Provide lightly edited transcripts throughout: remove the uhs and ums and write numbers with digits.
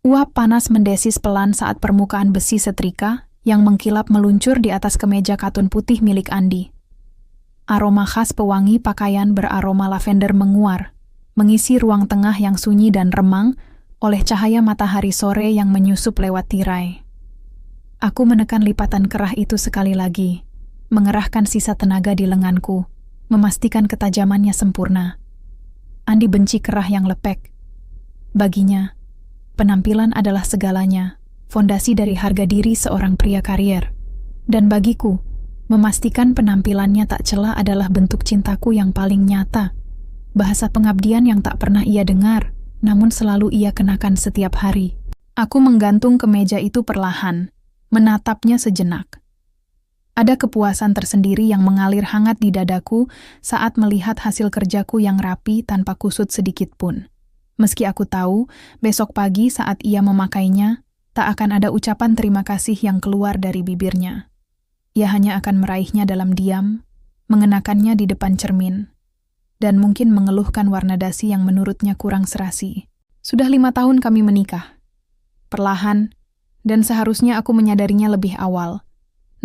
Uap panas mendesis pelan saat permukaan besi setrika yang mengkilap meluncur di atas kemeja katun putih milik Andi. Aroma khas pewangi pakaian beraroma lavender menguar, mengisi ruang tengah yang sunyi dan remang oleh cahaya matahari sore yang menyusup lewat tirai. Aku menekan lipatan kerah itu sekali lagi, mengerahkan sisa tenaga di lenganku, memastikan ketajamannya sempurna. Andi benci kerah yang lepek. Baginya, penampilan adalah segalanya, fondasi dari harga diri seorang pria karier. Dan bagiku, memastikan penampilannya tak cela adalah bentuk cintaku yang paling nyata. Bahasa pengabdian yang tak pernah ia dengar, namun selalu ia kenakan setiap hari. Aku menggantung kemeja itu perlahan, menatapnya sejenak. Ada kepuasan tersendiri yang mengalir hangat di dadaku saat melihat hasil kerjaku yang rapi tanpa kusut sedikit pun. Meski aku tahu, besok pagi saat ia memakainya, tak akan ada ucapan terima kasih yang keluar dari bibirnya. Ia hanya akan meraihnya dalam diam, mengenakannya di depan cermin, dan mungkin mengeluhkan warna dasi yang menurutnya kurang serasi. Sudah 5 tahun kami menikah. Perlahan, dan seharusnya aku menyadarinya lebih awal,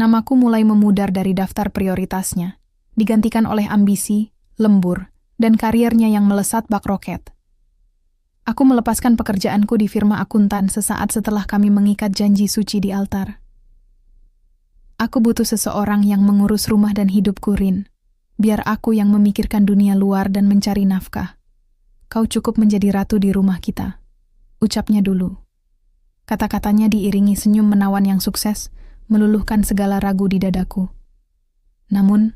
namaku mulai memudar dari daftar prioritasnya, digantikan oleh ambisi, lembur, dan kariernya yang melesat bak roket. Aku melepaskan pekerjaanku di firma akuntan sesaat setelah kami mengikat janji suci di altar. Aku butuh seseorang yang mengurus rumah dan hidupku, Rin. Biar aku yang memikirkan dunia luar dan mencari nafkah. Kau cukup menjadi ratu di rumah kita. Ucapnya dulu. Kata-katanya diiringi senyum menawan yang sukses, meluluhkan segala ragu di dadaku. Namun,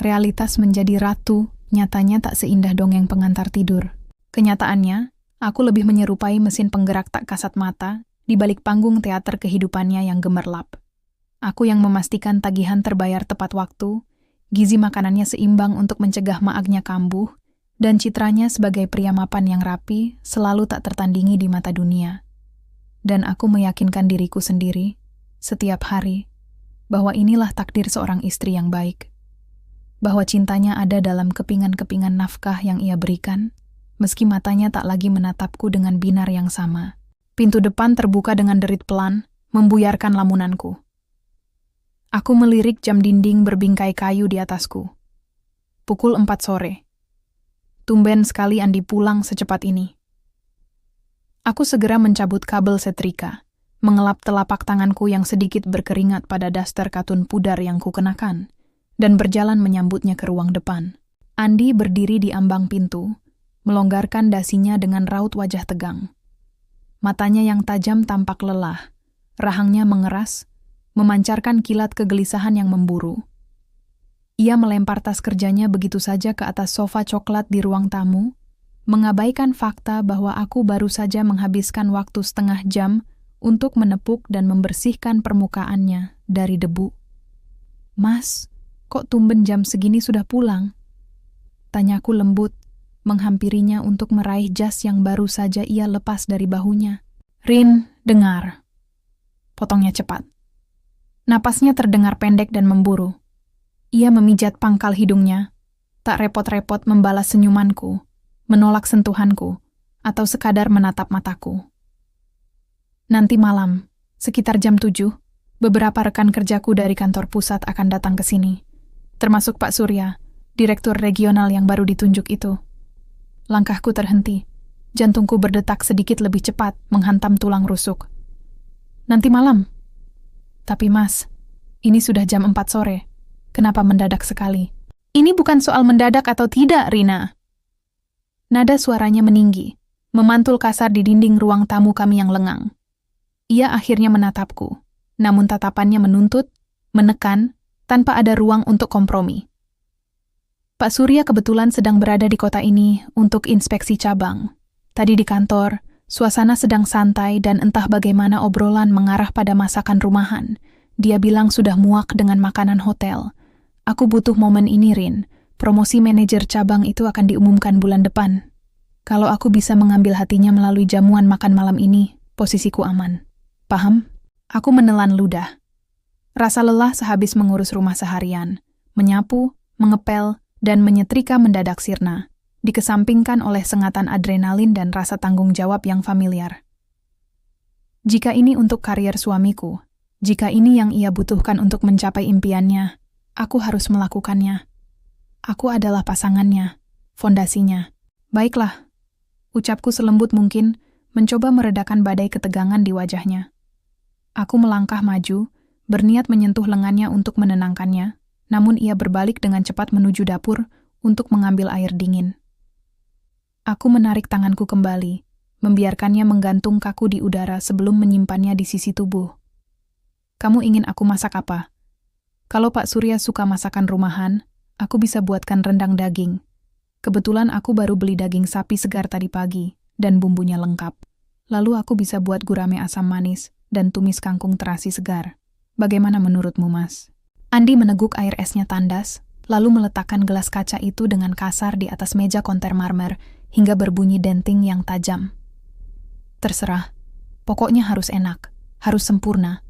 realitas menjadi ratu nyatanya tak seindah dongeng pengantar tidur. Kenyataannya, aku lebih menyerupai mesin penggerak tak kasat mata di balik panggung teater kehidupannya yang gemerlap. Aku yang memastikan tagihan terbayar tepat waktu, gizi makanannya seimbang untuk mencegah maagnya kambuh, dan citranya sebagai pria mapan yang rapi selalu tak tertandingi di mata dunia. Dan aku meyakinkan diriku sendiri, setiap hari, bahwa inilah takdir seorang istri yang baik. Bahwa cintanya ada dalam kepingan-kepingan nafkah yang ia berikan, meski matanya tak lagi menatapku dengan binar yang sama. Pintu depan terbuka dengan derit pelan, membuyarkan lamunanku. Aku melirik jam dinding berbingkai kayu di atasku. Pukul 4 sore. Tumben sekali Andi pulang secepat ini. Aku segera mencabut kabel setrika, mengelap telapak tanganku yang sedikit berkeringat pada daster katun pudar yang kukenakan, dan berjalan menyambutnya ke ruang depan. Andi berdiri di ambang pintu, melonggarkan dasinya dengan raut wajah tegang. Matanya yang tajam tampak lelah, rahangnya mengeras, memancarkan kilat kegelisahan yang memburu. Ia melempar tas kerjanya begitu saja ke atas sofa coklat di ruang tamu, mengabaikan fakta bahwa aku baru saja menghabiskan waktu setengah jam untuk menepuk dan membersihkan permukaannya dari debu. "Mas, kok tumben jam segini sudah pulang?" Tanyaku lembut, menghampirinya untuk meraih jas yang baru saja ia lepas dari bahunya. "Rin, dengar." Potongnya cepat. Napasnya terdengar pendek dan memburu. Ia memijat pangkal hidungnya, tak repot-repot membalas senyumanku, menolak sentuhanku, atau sekadar menatap mataku. "Nanti malam, sekitar jam 7, beberapa rekan kerjaku dari kantor pusat akan datang ke sini, termasuk Pak Surya, direktur regional yang baru ditunjuk itu." Langkahku terhenti, jantungku berdetak sedikit lebih cepat menghantam tulang rusuk. "Nanti malam?" "Tapi Mas, ini sudah jam 4 sore. Kenapa mendadak sekali?" "Ini bukan soal mendadak atau tidak, Rina." Nada suaranya meninggi, memantul kasar di dinding ruang tamu kami yang lengang. Ia akhirnya menatapku, namun tatapannya menuntut, menekan, tanpa ada ruang untuk kompromi. "Pak Surya kebetulan sedang berada di kota ini untuk inspeksi cabang. Tadi di kantor, suasana sedang santai dan entah bagaimana obrolan mengarah pada masakan rumahan. Dia bilang sudah muak dengan makanan hotel. Aku butuh momen ini, Rin. Promosi manajer cabang itu akan diumumkan bulan depan. Kalau aku bisa mengambil hatinya melalui jamuan makan malam ini, posisiku aman. Paham?" Aku menelan ludah. Rasa lelah sehabis mengurus rumah seharian, menyapu, mengepel, dan menyetrika mendadak sirna, dikesampingkan oleh sengatan adrenalin dan rasa tanggung jawab yang familiar. Jika ini untuk karier suamiku, jika ini yang ia butuhkan untuk mencapai impiannya, aku harus melakukannya. Aku adalah pasangannya, fondasinya. Baiklah, ucapku selembut mungkin, mencoba meredakan badai ketegangan di wajahnya. Aku melangkah maju, berniat menyentuh lengannya untuk menenangkannya, namun ia berbalik dengan cepat menuju dapur untuk mengambil air dingin. Aku menarik tanganku kembali, membiarkannya menggantung kaku di udara sebelum menyimpannya di sisi tubuh. Kamu ingin aku masak apa? Kalau Pak Surya suka masakan rumahan, aku bisa buatkan rendang daging. Kebetulan aku baru beli daging sapi segar tadi pagi, dan bumbunya lengkap. Lalu aku bisa buat gurame asam manis dan tumis kangkung terasi segar. Bagaimana menurutmu, Mas? Andi meneguk air esnya tandas, lalu meletakkan gelas kaca itu dengan kasar di atas meja konter marmer hingga berbunyi denting yang tajam. Terserah, pokoknya harus enak, harus sempurna.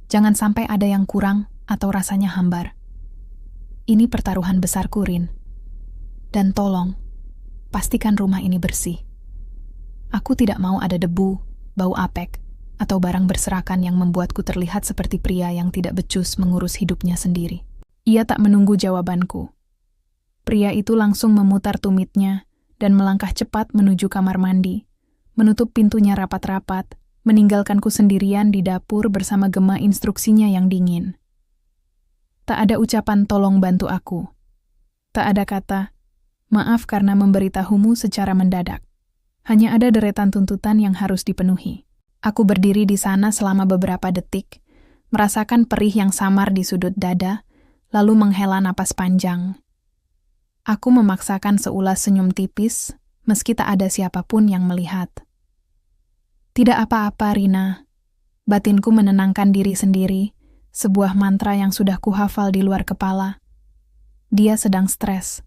Jangan sampai ada yang kurang atau rasanya hambar. Ini pertaruhan besarku, Rin. Dan tolong, pastikan rumah ini bersih. Aku tidak mau ada debu, bau apek, atau barang berserakan yang membuatku terlihat seperti pria yang tidak becus mengurus hidupnya sendiri. Ia tak menunggu jawabanku. Pria itu langsung memutar tumitnya dan melangkah cepat menuju kamar mandi, menutup pintunya rapat-rapat, meninggalkanku sendirian di dapur bersama gema instruksinya yang dingin. Tak ada ucapan tolong bantu aku. Tak ada kata, maaf karena memberitahumu secara mendadak. Hanya ada deretan tuntutan yang harus dipenuhi. Aku berdiri di sana selama beberapa detik, merasakan perih yang samar di sudut dada, lalu menghela napas panjang. Aku memaksakan seulas senyum tipis, meski tak ada siapapun yang melihat. Tidak apa-apa, Rina. Batinku menenangkan diri sendiri, sebuah mantra yang sudah kuhafal di luar kepala. Dia sedang stres.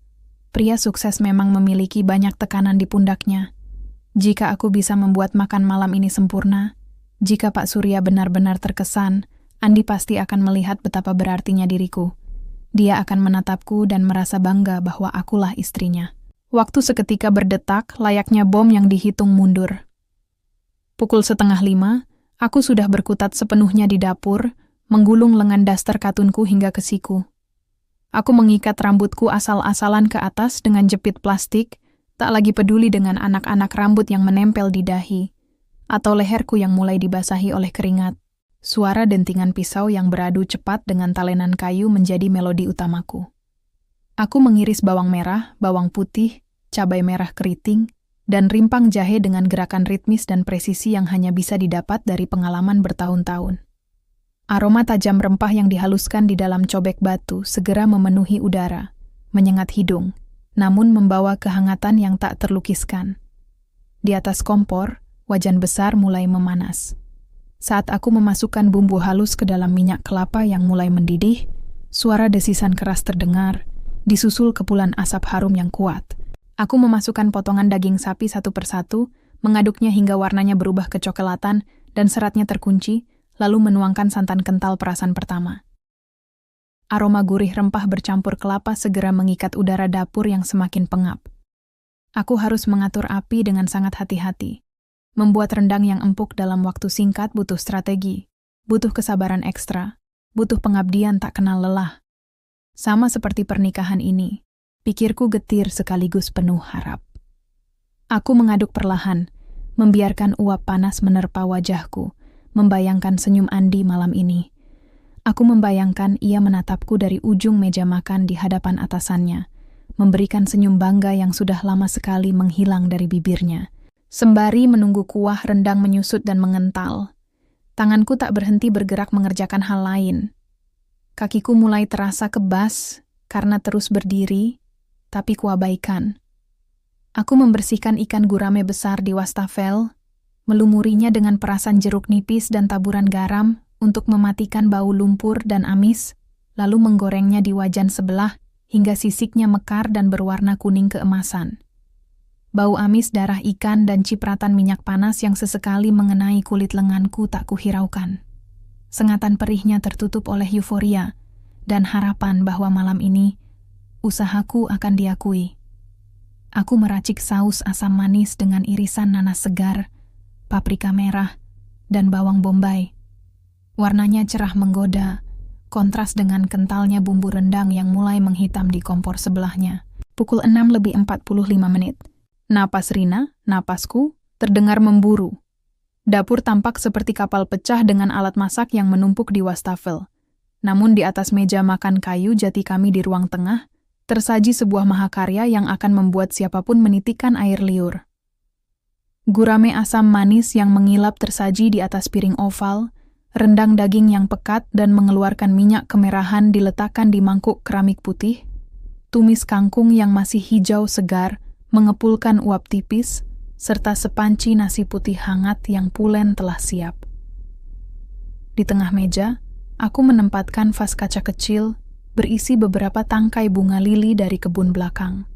Pria sukses memang memiliki banyak tekanan di pundaknya. Jika aku bisa membuat makan malam ini sempurna, jika Pak Surya benar-benar terkesan, Andi pasti akan melihat betapa berartinya diriku. Dia akan menatapku dan merasa bangga bahwa akulah istrinya. Waktu seketika berdetak, layaknya bom yang dihitung mundur. Pukul 4:30, aku sudah berkutat sepenuhnya di dapur, menggulung lengan daster katunku hingga ke siku. Aku mengikat rambutku asal-asalan ke atas dengan jepit plastik, tak lagi peduli dengan anak-anak rambut yang menempel di dahi, atau leherku yang mulai dibasahi oleh keringat. Suara dentingan pisau yang beradu cepat dengan talenan kayu menjadi melodi utamaku. Aku mengiris bawang merah, bawang putih, cabai merah keriting, dan rimpang jahe dengan gerakan ritmis dan presisi yang hanya bisa didapat dari pengalaman bertahun-tahun. Aroma tajam rempah yang dihaluskan di dalam cobek batu segera memenuhi udara, menyengat hidung, namun membawa kehangatan yang tak terlukiskan. Di atas kompor, wajan besar mulai memanas. Saat aku memasukkan bumbu halus ke dalam minyak kelapa yang mulai mendidih, suara desisan keras terdengar, disusul kepulan asap harum yang kuat. Aku memasukkan potongan daging sapi satu persatu, mengaduknya hingga warnanya berubah kecoklatan dan seratnya terkunci, lalu menuangkan santan kental perasan pertama. Aroma gurih rempah bercampur kelapa segera mengikat udara dapur yang semakin pengap. Aku harus mengatur api dengan sangat hati-hati. Membuat rendang yang empuk dalam waktu singkat butuh strategi, butuh kesabaran ekstra, butuh pengabdian tak kenal lelah. Sama seperti pernikahan ini, pikirku getir sekaligus penuh harap. Aku mengaduk perlahan, membiarkan uap panas menerpa wajahku, membayangkan senyum Andi malam ini. Aku membayangkan ia menatapku dari ujung meja makan di hadapan atasannya, memberikan senyum bangga yang sudah lama sekali menghilang dari bibirnya. Sembari menunggu kuah rendang menyusut dan mengental, tanganku tak berhenti bergerak mengerjakan hal lain. Kakiku mulai terasa kebas karena terus berdiri, tapi kuabaikan. Aku membersihkan ikan gurame besar di wastafel, melumurinya dengan perasan jeruk nipis dan taburan garam untuk mematikan bau lumpur dan amis, lalu menggorengnya di wajan sebelah hingga sisiknya mekar dan berwarna kuning keemasan. Bau amis darah ikan dan cipratan minyak panas yang sesekali mengenai kulit lenganku tak kuhiraukan. Sengatan perihnya tertutup oleh euforia dan harapan bahwa malam ini usahaku akan diakui. Aku meracik saus asam manis dengan irisan nanas segar, paprika merah, dan bawang bombay. Warnanya cerah menggoda, kontras dengan kentalnya bumbu rendang yang mulai menghitam di kompor sebelahnya. Pukul 6:45. Napas Rina, napasku, terdengar memburu. Dapur tampak seperti kapal pecah dengan alat masak yang menumpuk di wastafel. Namun di atas meja makan kayu jati kami di ruang tengah, tersaji sebuah mahakarya yang akan membuat siapapun menitikkan air liur. Gurame asam manis yang mengilap tersaji di atas piring oval, rendang daging yang pekat dan mengeluarkan minyak kemerahan diletakkan di mangkuk keramik putih, tumis kangkung yang masih hijau segar mengepulkan uap tipis, serta sepanci nasi putih hangat yang pulen telah siap. Di tengah meja, aku menempatkan vas kaca kecil berisi beberapa tangkai bunga lili dari kebun belakang,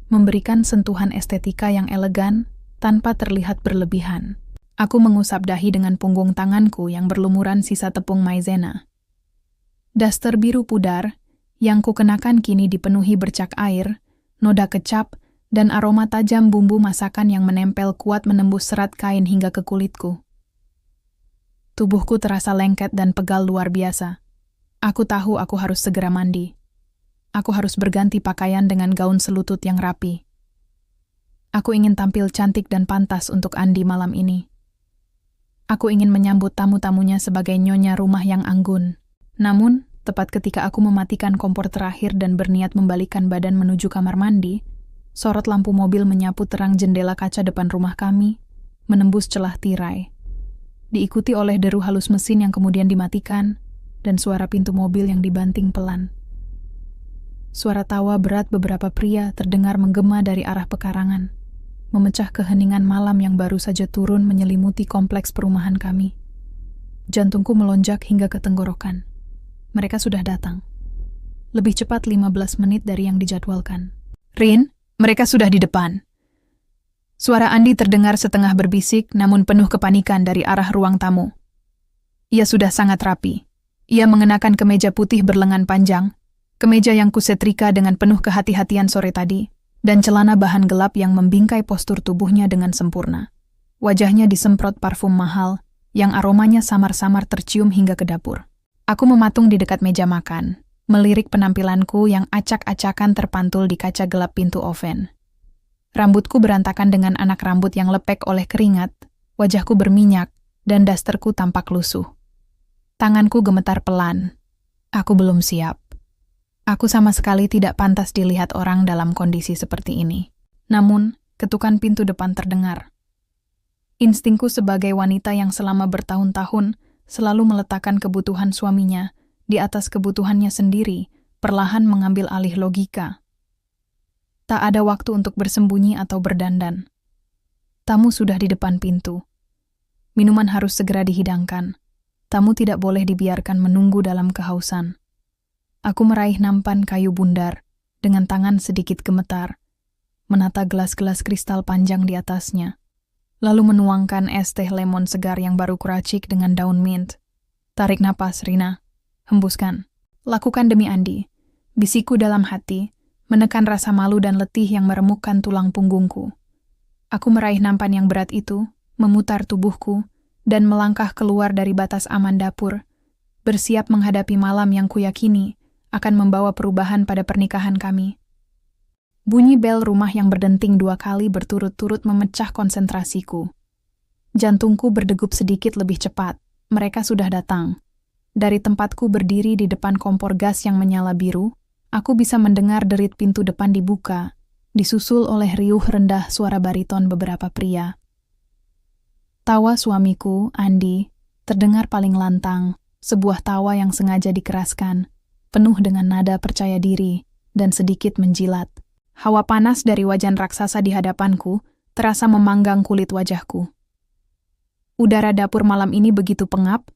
memberikan sentuhan estetika yang elegan tanpa terlihat berlebihan. Aku mengusap dahi dengan punggung tanganku yang berlumuran sisa tepung maizena. Daster biru pudar yang kukenakan kini dipenuhi bercak air, noda kecap, dan aroma tajam bumbu masakan yang menempel kuat menembus serat kain hingga ke kulitku. Tubuhku terasa lengket dan pegal luar biasa. Aku tahu aku harus segera mandi. Aku harus berganti pakaian dengan gaun selutut yang rapi. Aku ingin tampil cantik dan pantas untuk Andi malam ini. Aku ingin menyambut tamu-tamunya sebagai nyonya rumah yang anggun. Namun, tepat ketika aku mematikan kompor terakhir dan berniat membalikkan badan menuju kamar mandi, sorot lampu mobil menyapu terang jendela kaca depan rumah kami, menembus celah tirai. Diikuti oleh deru halus mesin yang kemudian dimatikan, dan suara pintu mobil yang dibanting pelan. Suara tawa berat beberapa pria terdengar menggema dari arah pekarangan, memecah keheningan malam yang baru saja turun menyelimuti kompleks perumahan kami. Jantungku melonjak hingga ke tenggorokan. Mereka sudah datang. Lebih cepat 15 menit dari yang dijadwalkan. "Rin, mereka sudah di depan." Suara Andi terdengar setengah berbisik namun penuh kepanikan dari arah ruang tamu. Ia sudah sangat rapi. Ia mengenakan kemeja putih berlengan panjang, kemeja yang kusetrika dengan penuh kehati-hatian sore tadi, dan celana bahan gelap yang membingkai postur tubuhnya dengan sempurna. Wajahnya disemprot parfum mahal, yang aromanya samar-samar tercium hingga ke dapur. Aku mematung di dekat meja makan, melirik penampilanku yang acak-acakan terpantul di kaca gelap pintu oven. Rambutku berantakan dengan anak rambut yang lepek oleh keringat, wajahku berminyak, dan dasterku tampak lusuh. Tanganku gemetar pelan. Aku belum siap. Aku sama sekali tidak pantas dilihat orang dalam kondisi seperti ini. Namun, ketukan pintu depan terdengar. Instingku sebagai wanita yang selama bertahun-tahun selalu meletakkan kebutuhan suaminya di atas kebutuhannya sendiri, perlahan mengambil alih logika. Tak ada waktu untuk bersembunyi atau berdandan. Tamu sudah di depan pintu. Minuman harus segera dihidangkan. Tamu tidak boleh dibiarkan menunggu dalam kehausan. Aku meraih nampan kayu bundar dengan tangan sedikit gemetar, menata gelas-gelas kristal panjang di atasnya, lalu menuangkan es teh lemon segar yang baru kuracik dengan daun mint. "Tarik napas, Rina. Hembuskan. Lakukan demi Andi." Bisikku dalam hati, menekan rasa malu dan letih yang meremukkan tulang punggungku. Aku meraih nampan yang berat itu, memutar tubuhku, dan melangkah keluar dari batas aman dapur, bersiap menghadapi malam yang kuyakini akan membawa perubahan pada pernikahan kami. Bunyi bel rumah yang berdenting 2 kali berturut-turut memecah konsentrasiku. Jantungku berdegup sedikit lebih cepat. Mereka sudah datang. Dari tempatku berdiri di depan kompor gas yang menyala biru, aku bisa mendengar derit pintu depan dibuka, disusul oleh riuh rendah suara bariton beberapa pria. Tawa suamiku, Andi, terdengar paling lantang, sebuah tawa yang sengaja dikeraskan, penuh dengan nada percaya diri, dan sedikit menjilat. Hawa panas dari wajan raksasa di hadapanku terasa memanggang kulit wajahku. Udara dapur malam ini begitu pengap,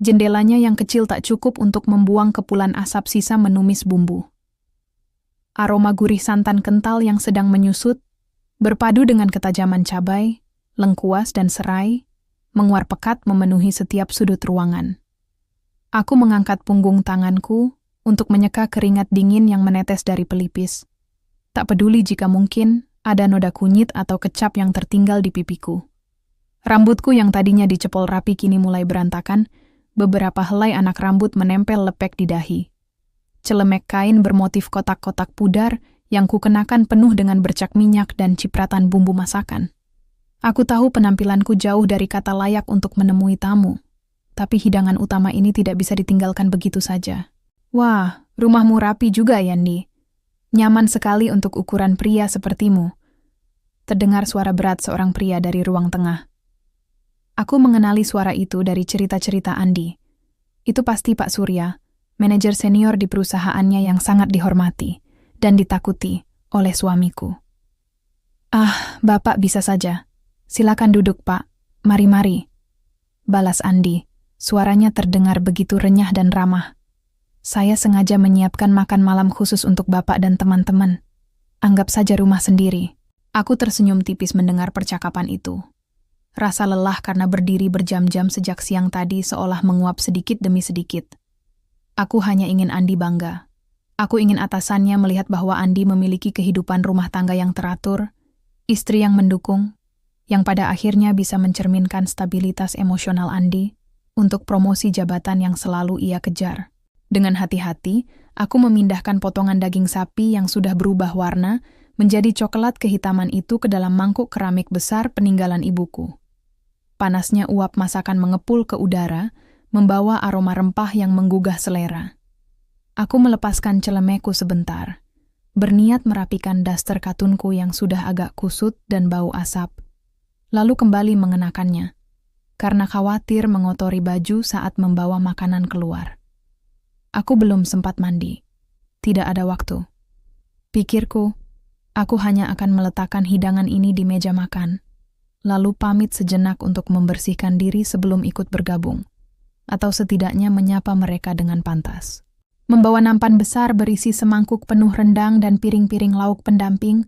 jendelanya yang kecil tak cukup untuk membuang kepulan asap sisa menumis bumbu. Aroma gurih santan kental yang sedang menyusut, berpadu dengan ketajaman cabai, lengkuas dan serai, menguar pekat memenuhi setiap sudut ruangan. Aku mengangkat punggung tanganku untuk menyeka keringat dingin yang menetes dari pelipis. Tak peduli jika mungkin ada noda kunyit atau kecap yang tertinggal di pipiku. Rambutku yang tadinya dicepol rapi kini mulai berantakan, beberapa helai anak rambut menempel lepek di dahi. Celemek kain bermotif kotak-kotak pudar yang kukenakan penuh dengan bercak minyak dan cipratan bumbu masakan. Aku tahu penampilanku jauh dari kata layak untuk menemui tamu, tapi hidangan utama ini tidak bisa ditinggalkan begitu saja. Wah, rumahmu rapi juga, Yandi. Nyaman sekali untuk ukuran pria sepertimu. Terdengar suara berat seorang pria dari ruang tengah. Aku mengenali suara itu dari cerita-cerita Andi. Itu pasti Pak Surya, manajer senior di perusahaannya yang sangat dihormati dan ditakuti oleh suamiku. Ah, Bapak bisa saja. Silakan duduk, Pak. Mari-mari. Balas Andi. Suaranya terdengar begitu renyah dan ramah. Saya sengaja menyiapkan makan malam khusus untuk Bapak dan teman-teman. Anggap saja rumah sendiri. Aku tersenyum tipis mendengar percakapan itu. Rasa lelah karena berdiri berjam-jam sejak siang tadi seolah menguap sedikit demi sedikit. Aku hanya ingin Andi bangga. Aku ingin atasannya melihat bahwa Andi memiliki kehidupan rumah tangga yang teratur, istri yang mendukung, yang pada akhirnya bisa mencerminkan stabilitas emosional Andi untuk promosi jabatan yang selalu ia kejar. Dengan hati-hati, aku memindahkan potongan daging sapi yang sudah berubah warna menjadi coklat kehitaman itu ke dalam mangkuk keramik besar peninggalan ibuku. Panasnya uap masakan mengepul ke udara, membawa aroma rempah yang menggugah selera. Aku melepaskan celemekku sebentar, berniat merapikan daster katunku yang sudah agak kusut dan bau asap, lalu kembali mengenakannya, karena khawatir mengotori baju saat membawa makanan keluar. Aku belum sempat mandi. Tidak ada waktu. Pikirku, aku hanya akan meletakkan hidangan ini di meja makan, lalu pamit sejenak untuk membersihkan diri sebelum ikut bergabung, atau setidaknya menyapa mereka dengan pantas. Membawa nampan besar berisi semangkuk penuh rendang dan piring-piring lauk pendamping,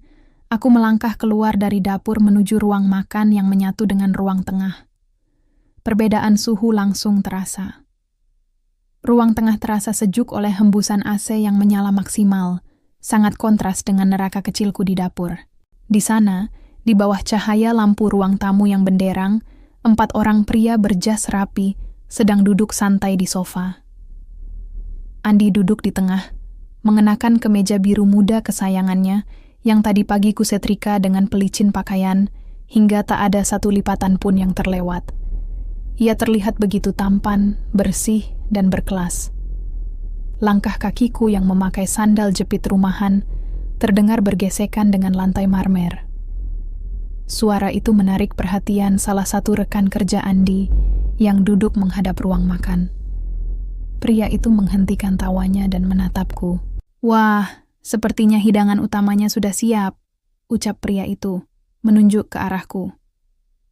aku melangkah keluar dari dapur menuju ruang makan yang menyatu dengan ruang tengah. Perbedaan suhu langsung terasa. Ruang tengah terasa sejuk oleh hembusan AC yang menyala maksimal, sangat kontras dengan neraka kecilku di dapur. Di sana, di bawah cahaya lampu ruang tamu yang benderang, 4 orang pria berjas rapi sedang duduk santai di sofa. Andi duduk di tengah, mengenakan kemeja biru muda kesayangannya yang tadi pagi kusetrika dengan pelicin pakaian hingga tak ada satu lipatan pun yang terlewat. Ia terlihat begitu tampan, bersih, dan berkelas. Langkah kakiku yang memakai sandal jepit rumahan terdengar bergesekan dengan lantai marmer. Suara itu menarik perhatian salah satu rekan kerja Andi yang duduk menghadap ruang makan. Pria itu menghentikan tawanya dan menatapku. Wah, sepertinya hidangan utamanya sudah siap, ucap pria itu, menunjuk ke arahku.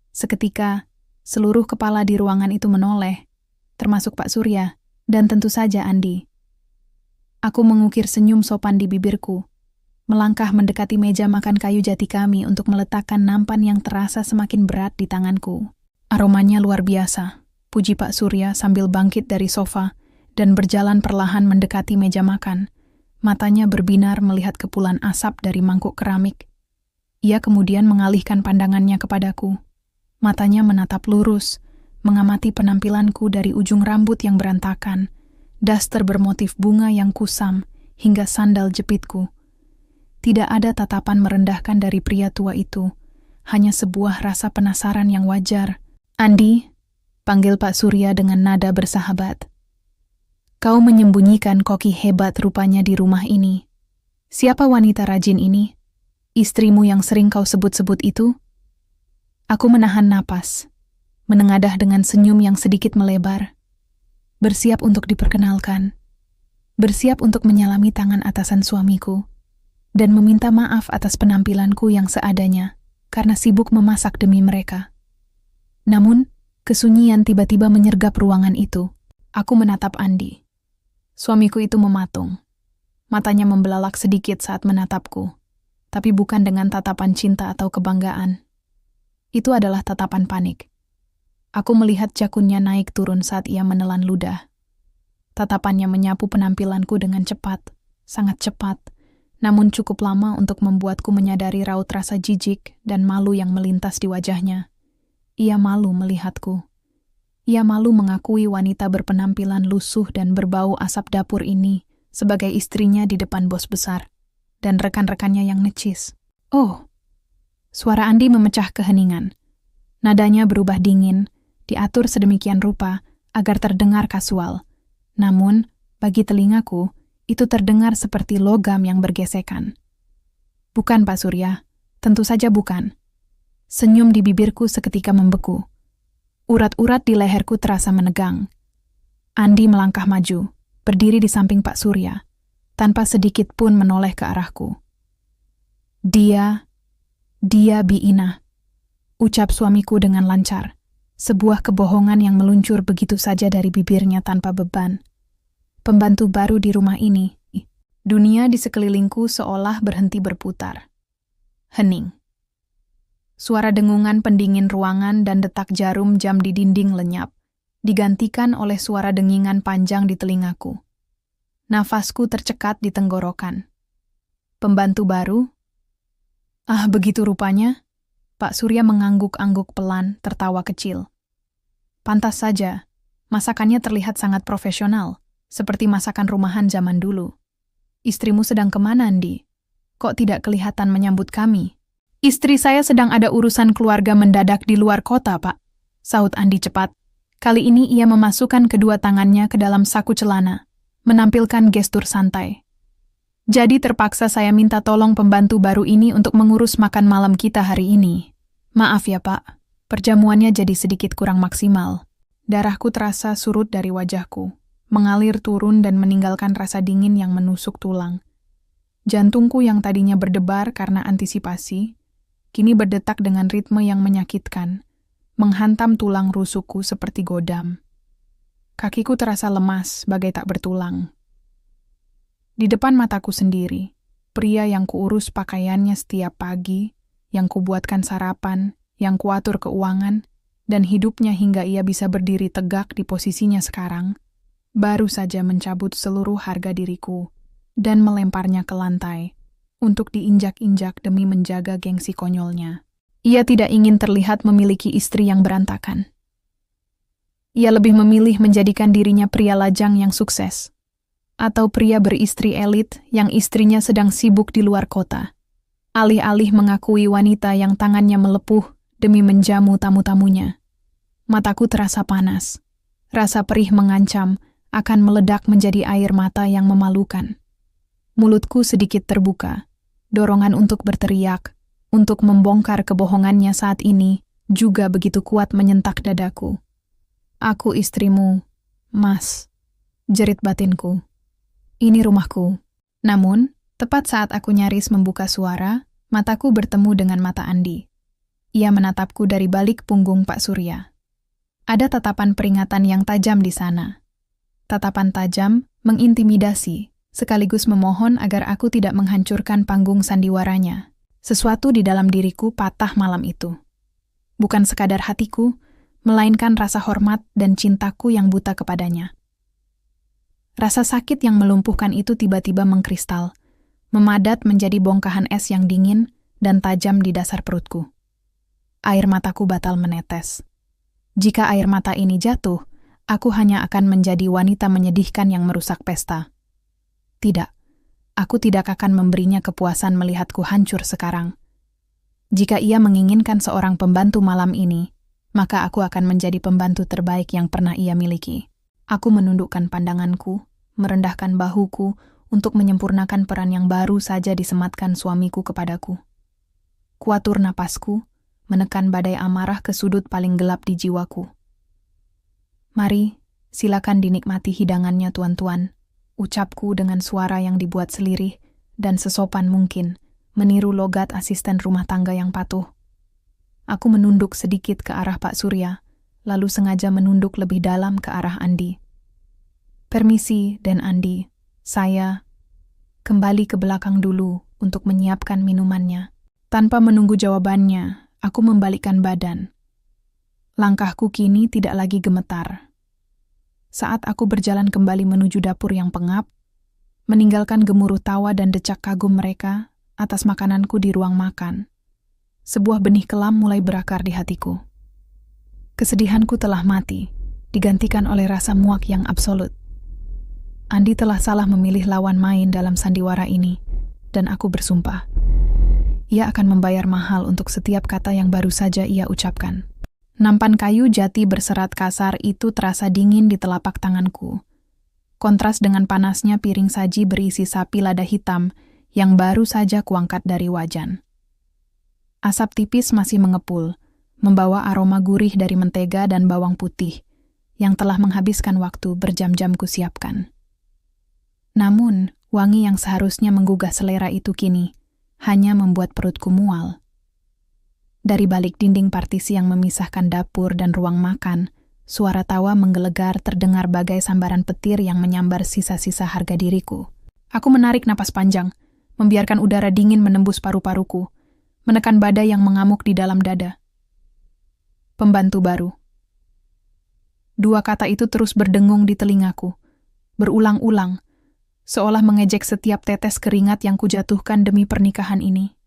Seketika, seluruh kepala di ruangan itu menoleh, termasuk Pak Surya, dan tentu saja Andi. Aku mengukir senyum sopan di bibirku, melangkah mendekati meja makan kayu jati kami untuk meletakkan nampan yang terasa semakin berat di tanganku. Aromanya luar biasa, puji Pak Surya sambil bangkit dari sofa dan berjalan perlahan mendekati meja makan. Matanya berbinar melihat kepulan asap dari mangkuk keramik. Ia kemudian mengalihkan pandangannya kepadaku. Matanya menatap lurus, mengamati penampilanku dari ujung rambut yang berantakan, daster bermotif bunga yang kusam, hingga sandal jepitku. Tidak ada tatapan merendahkan dari pria tua itu, hanya sebuah rasa penasaran yang wajar. Andi, panggil Pak Surya dengan nada bersahabat. Kau menyembunyikan koki hebat rupanya di rumah ini. Siapa wanita rajin ini? Istrimu yang sering kau sebut-sebut itu? Aku menahan napas, menengadah dengan senyum yang sedikit melebar. Bersiap untuk diperkenalkan. Bersiap untuk menyalami tangan atasan suamiku. Dan meminta maaf atas penampilanku yang seadanya, karena sibuk memasak demi mereka. Namun, kesunyian tiba-tiba menyergap ruangan itu. Aku menatap Andi. Suamiku itu mematung. Matanya membelalak sedikit saat menatapku, tapi bukan dengan tatapan cinta atau kebanggaan. Itu adalah tatapan panik. Aku melihat jakunnya naik turun saat ia menelan ludah. Tatapannya menyapu penampilanku dengan cepat, sangat cepat, namun cukup lama untuk membuatku menyadari raut rasa jijik dan malu yang melintas di wajahnya. Ia malu melihatku. Ia malu mengakui wanita berpenampilan lusuh dan berbau asap dapur ini sebagai istrinya di depan bos besar dan rekan-rekannya yang necis. Oh, suara Andi memecah keheningan. Nadanya berubah dingin, diatur sedemikian rupa agar terdengar kasual. Namun, bagi telingaku, itu terdengar seperti logam yang bergesekan. Bukan, Pak Surya. Tentu saja bukan. Senyum di bibirku seketika membeku. Urat-urat di leherku terasa menegang. Andi melangkah maju, berdiri di samping Pak Surya, tanpa sedikit pun menoleh ke arahku. Dia Bi Ina, ucap suamiku dengan lancar. Sebuah kebohongan yang meluncur begitu saja dari bibirnya tanpa beban. Pembantu baru di rumah ini. Dunia di sekelilingku seolah berhenti berputar. Hening. Suara dengungan pendingin ruangan dan detak jarum jam di dinding lenyap, digantikan oleh suara dengingan panjang di telingaku. Nafasku tercekat di tenggorokan. Pembantu baru? Ah, begitu rupanya. Pak Surya mengangguk-angguk pelan, tertawa kecil. Pantas saja, masakannya terlihat sangat profesional, seperti masakan rumahan zaman dulu. Istrimu sedang kemana, Andi? Kok tidak kelihatan menyambut kami? Istri saya sedang ada urusan keluarga mendadak di luar kota, Pak, sahut Andi cepat. Kali ini ia memasukkan kedua tangannya ke dalam saku celana, menampilkan gestur santai. Jadi terpaksa saya minta tolong pembantu baru ini untuk mengurus makan malam kita hari ini. Maaf ya, Pak, perjamuannya jadi sedikit kurang maksimal. Darahku terasa surut dari wajahku, mengalir turun dan meninggalkan rasa dingin yang menusuk tulang. Jantungku yang tadinya berdebar karena antisipasi, kini berdetak dengan ritme yang menyakitkan, menghantam tulang rusukku seperti godam. Kakiku terasa lemas, bagai tak bertulang. Di depan mataku sendiri, pria yang kuurus pakaiannya setiap pagi, yang kubuatkan sarapan, yang kuatur keuangan, dan hidupnya hingga ia bisa berdiri tegak di posisinya sekarang, baru saja mencabut seluruh harga diriku dan melemparnya ke lantai untuk diinjak-injak demi menjaga gengsi konyolnya. Ia tidak ingin terlihat memiliki istri yang berantakan. Ia lebih memilih menjadikan dirinya pria lajang yang sukses, atau pria beristri elit yang istrinya sedang sibuk di luar kota, alih-alih mengakui wanita yang tangannya melepuh demi menjamu tamu-tamunya. Mataku terasa panas, rasa perih mengancam akan meledak menjadi air mata yang memalukan. Mulutku sedikit terbuka, dorongan untuk berteriak, untuk membongkar kebohongannya saat ini juga begitu kuat menyentak dadaku. Aku istrimu, Mas, jerit batinku. Ini rumahku. Namun, tepat saat aku nyaris membuka suara, mataku bertemu dengan mata Andi. Ia menatapku dari balik punggung Pak Surya. Ada tatapan peringatan yang tajam di sana. Tatapan tajam mengintimidasi, sekaligus memohon agar aku tidak menghancurkan panggung sandiwaranya. Sesuatu di dalam diriku patah malam itu. Bukan sekadar hatiku, melainkan rasa hormat dan cintaku yang buta kepadanya. Rasa sakit yang melumpuhkan itu tiba-tiba mengkristal, memadat menjadi bongkahan es yang dingin dan tajam di dasar perutku. Air mataku batal menetes. Jika air mata ini jatuh, aku hanya akan menjadi wanita menyedihkan yang merusak pesta. Tidak, aku tidak akan memberinya kepuasan melihatku hancur sekarang. Jika ia menginginkan seorang pembantu malam ini, maka aku akan menjadi pembantu terbaik yang pernah ia miliki. Aku menundukkan pandanganku, merendahkan bahuku untuk menyempurnakan peran yang baru saja disematkan suamiku kepadaku. Kuatur napasku, menekan badai amarah ke sudut paling gelap di jiwaku. Mari, silakan dinikmati hidangannya tuan-tuan, ucapku dengan suara yang dibuat selirih dan sesopan mungkin, meniru logat asisten rumah tangga yang patuh. Aku menunduk sedikit ke arah Pak Surya, lalu sengaja menunduk lebih dalam ke arah Andi. Permisi, Den Andi, saya kembali ke belakang dulu untuk menyiapkan minumannya. Tanpa menunggu jawabannya, aku membalikkan badan. Langkahku kini tidak lagi gemetar. Saat aku berjalan kembali menuju dapur yang pengap, meninggalkan gemuruh tawa dan decak kagum mereka atas makananku di ruang makan, sebuah benih kelam mulai berakar di hatiku. Kesedihanku telah mati, digantikan oleh rasa muak yang absolut. Andi telah salah memilih lawan main dalam sandiwara ini, dan aku bersumpah. Ia akan membayar mahal untuk setiap kata yang baru saja ia ucapkan. Nampan kayu jati berserat kasar itu terasa dingin di telapak tanganku. Kontras dengan panasnya piring saji berisi sapi lada hitam yang baru saja kuangkat dari wajan. Asap tipis masih mengepul, membawa aroma gurih dari mentega dan bawang putih yang telah menghabiskan waktu berjam-jam kusiapkan. Namun, wangi yang seharusnya menggugah selera itu kini hanya membuat perutku mual. Dari balik dinding partisi yang memisahkan dapur dan ruang makan, suara tawa menggelegar terdengar bagai sambaran petir yang menyambar sisa-sisa harga diriku. Aku menarik napas panjang, membiarkan udara dingin menembus paru-paruku, menekan badai yang mengamuk di dalam dada. Pembantu baru. Dua kata itu terus berdengung di telingaku, berulang-ulang, seolah mengejek setiap tetes keringat yang kujatuhkan demi pernikahan ini.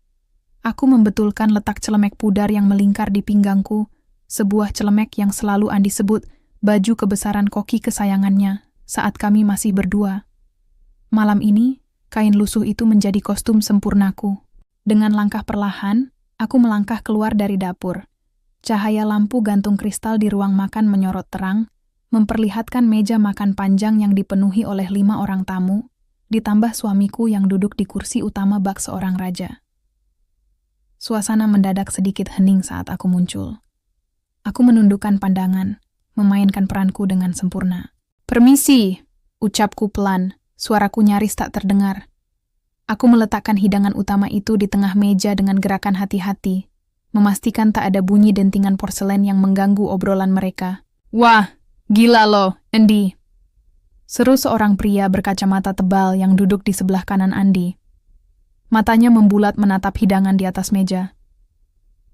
Aku membetulkan letak celemek pudar yang melingkar di pinggangku, sebuah celemek yang selalu Andi sebut baju kebesaran koki kesayangannya saat kami masih berdua. Malam ini, kain lusuh itu menjadi kostum sempurnaku. Dengan langkah perlahan, aku melangkah keluar dari dapur. Cahaya lampu gantung kristal di ruang makan menyorot terang, memperlihatkan meja makan panjang yang dipenuhi oleh 5 orang tamu, ditambah suamiku yang duduk di kursi utama bak seorang raja. Suasana mendadak sedikit hening saat aku muncul. Aku menundukkan pandangan, memainkan peranku dengan sempurna. "Permisi," ucapku pelan, suaraku nyaris tak terdengar. Aku meletakkan hidangan utama itu di tengah meja dengan gerakan hati-hati, memastikan tak ada bunyi dentingan porselen yang mengganggu obrolan mereka. "Wah, gila lo, Andi!" seru seorang pria berkacamata tebal yang duduk di sebelah kanan Andi. Matanya membulat menatap hidangan di atas meja.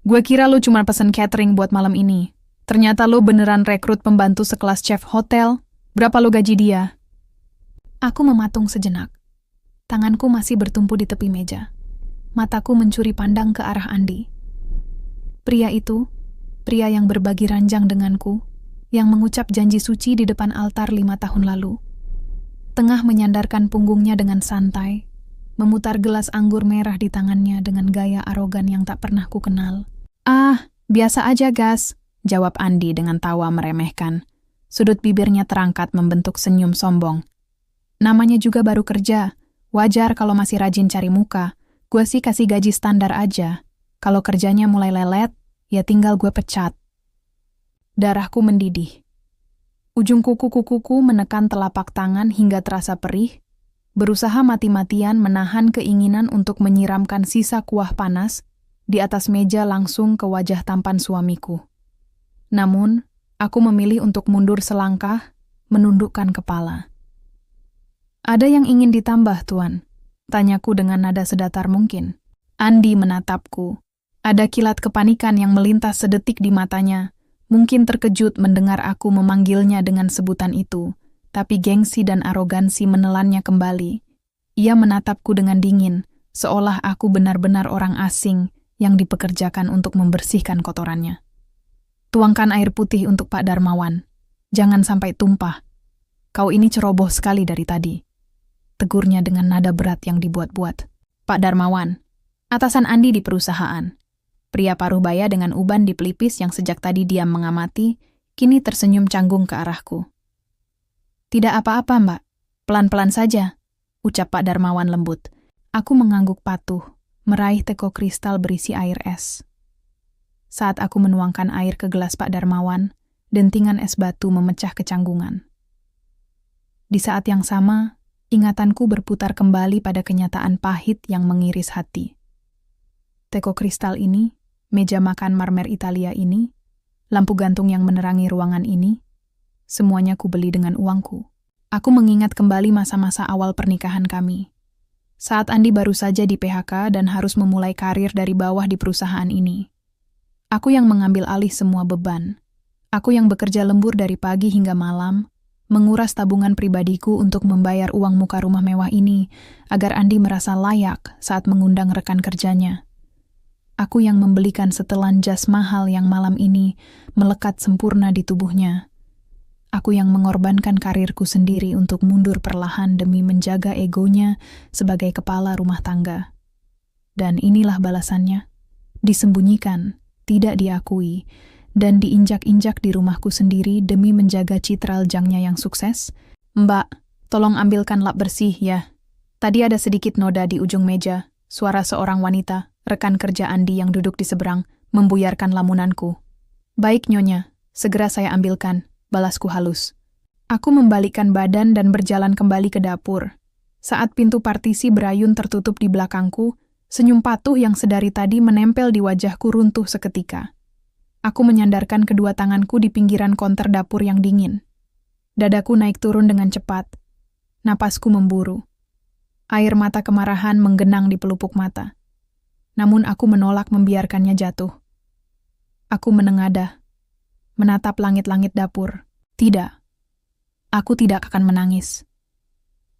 "Gue kira lo cuma pesen catering buat malam ini. Ternyata lo beneran rekrut pembantu sekelas chef hotel. Berapa lo gaji dia?" Aku mematung sejenak. Tanganku masih bertumpu di tepi meja. Mataku mencuri pandang ke arah Andi. Pria itu, pria yang berbagi ranjang denganku, yang mengucap janji suci di depan altar 5 tahun lalu. Tengah menyandarkan punggungnya dengan santai, memutar gelas anggur merah di tangannya dengan gaya arogan yang tak pernah ku kenal. "Ah, biasa aja, gas," jawab Andi dengan tawa meremehkan. Sudut bibirnya terangkat membentuk senyum sombong. "Namanya juga baru kerja. Wajar kalau masih rajin cari muka. Gue sih kasih gaji standar aja. Kalau kerjanya mulai lelet, ya tinggal gue pecat." Darahku mendidih. Ujung kuku-kukuku menekan telapak tangan hingga terasa perih, berusaha mati-matian menahan keinginan untuk menyiramkan sisa kuah panas di atas meja langsung ke wajah tampan suamiku. Namun, aku memilih untuk mundur selangkah, menundukkan kepala. "Ada yang ingin ditambah, Tuan?" tanyaku dengan nada sedatar mungkin. Andi menatapku. Ada kilat kepanikan yang melintas sedetik di matanya. Mungkin terkejut mendengar aku memanggilnya dengan sebutan itu, tapi gengsi dan arogansi menelannya kembali. Ia menatapku dengan dingin, seolah aku benar-benar orang asing yang dipekerjakan untuk membersihkan kotorannya. "Tuangkan air putih untuk Pak Darmawan. Jangan sampai tumpah. Kau ini ceroboh sekali dari tadi," tegurnya dengan nada berat yang dibuat-buat. Pak Darmawan, atasan Andi di perusahaan. Pria paruh baya dengan uban di pelipis yang sejak tadi diam mengamati, kini tersenyum canggung ke arahku. "Tidak apa-apa, Mbak. Pelan-pelan saja," ucap Pak Darmawan lembut. Aku mengangguk patuh, meraih teko kristal berisi air es. Saat aku menuangkan air ke gelas Pak Darmawan, dentingan es batu memecah kecanggungan. Di saat yang sama, ingatanku berputar kembali pada kenyataan pahit yang mengiris hati. Teko kristal ini, meja makan marmer Italia ini, lampu gantung yang menerangi ruangan ini, semuanya kubeli dengan uangku. Aku mengingat kembali masa-masa awal pernikahan kami. Saat Andi baru saja di PHK dan harus memulai karir dari bawah di perusahaan ini. Aku yang mengambil alih semua beban. Aku yang bekerja lembur dari pagi hingga malam, menguras tabungan pribadiku untuk membayar uang muka rumah mewah ini, agar Andi merasa layak saat mengundang rekan kerjanya. Aku yang membelikan setelan jas mahal yang malam ini melekat sempurna di tubuhnya. Aku yang mengorbankan karirku sendiri untuk mundur perlahan demi menjaga egonya sebagai kepala rumah tangga. Dan inilah balasannya. Disembunyikan, tidak diakui, dan diinjak-injak di rumahku sendiri demi menjaga citra Jangnya yang sukses. Mbak, tolong ambilkan lap bersih ya. Tadi ada sedikit noda di ujung meja. Suara seorang wanita, rekan kerja Andi yang duduk di seberang, membuyarkan lamunanku. Baik nyonya, segera saya ambilkan, balasku halus. Aku membalikkan badan dan berjalan kembali ke dapur. Saat pintu partisi berayun tertutup di belakangku, senyum patuh yang sedari tadi menempel di wajahku runtuh seketika. Aku menyandarkan kedua tanganku di pinggiran konter dapur yang dingin. Dadaku naik turun dengan cepat. Napasku memburu. Air mata kemarahan menggenang di pelupuk mata. Namun aku menolak membiarkannya jatuh. Aku menengadah, menatap langit-langit dapur. Tidak. Aku tidak akan menangis.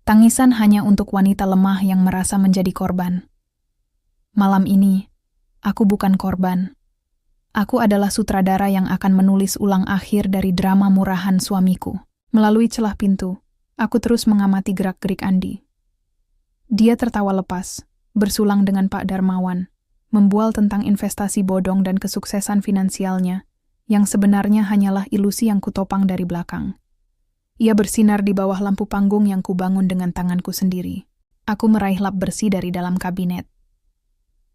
Tangisan hanya untuk wanita lemah yang merasa menjadi korban. Malam ini, aku bukan korban. Aku adalah sutradara yang akan menulis ulang akhir dari drama murahan suamiku. Melalui celah pintu, aku terus mengamati gerak-gerik Andi. Dia tertawa lepas, bersulang dengan Pak Darmawan, membual tentang investasi bodong dan kesuksesan finansialnya, yang sebenarnya hanyalah ilusi yang kutopang dari belakang. Ia bersinar di bawah lampu panggung yang kubangun dengan tanganku sendiri. Aku meraih lap bersih dari dalam kabinet.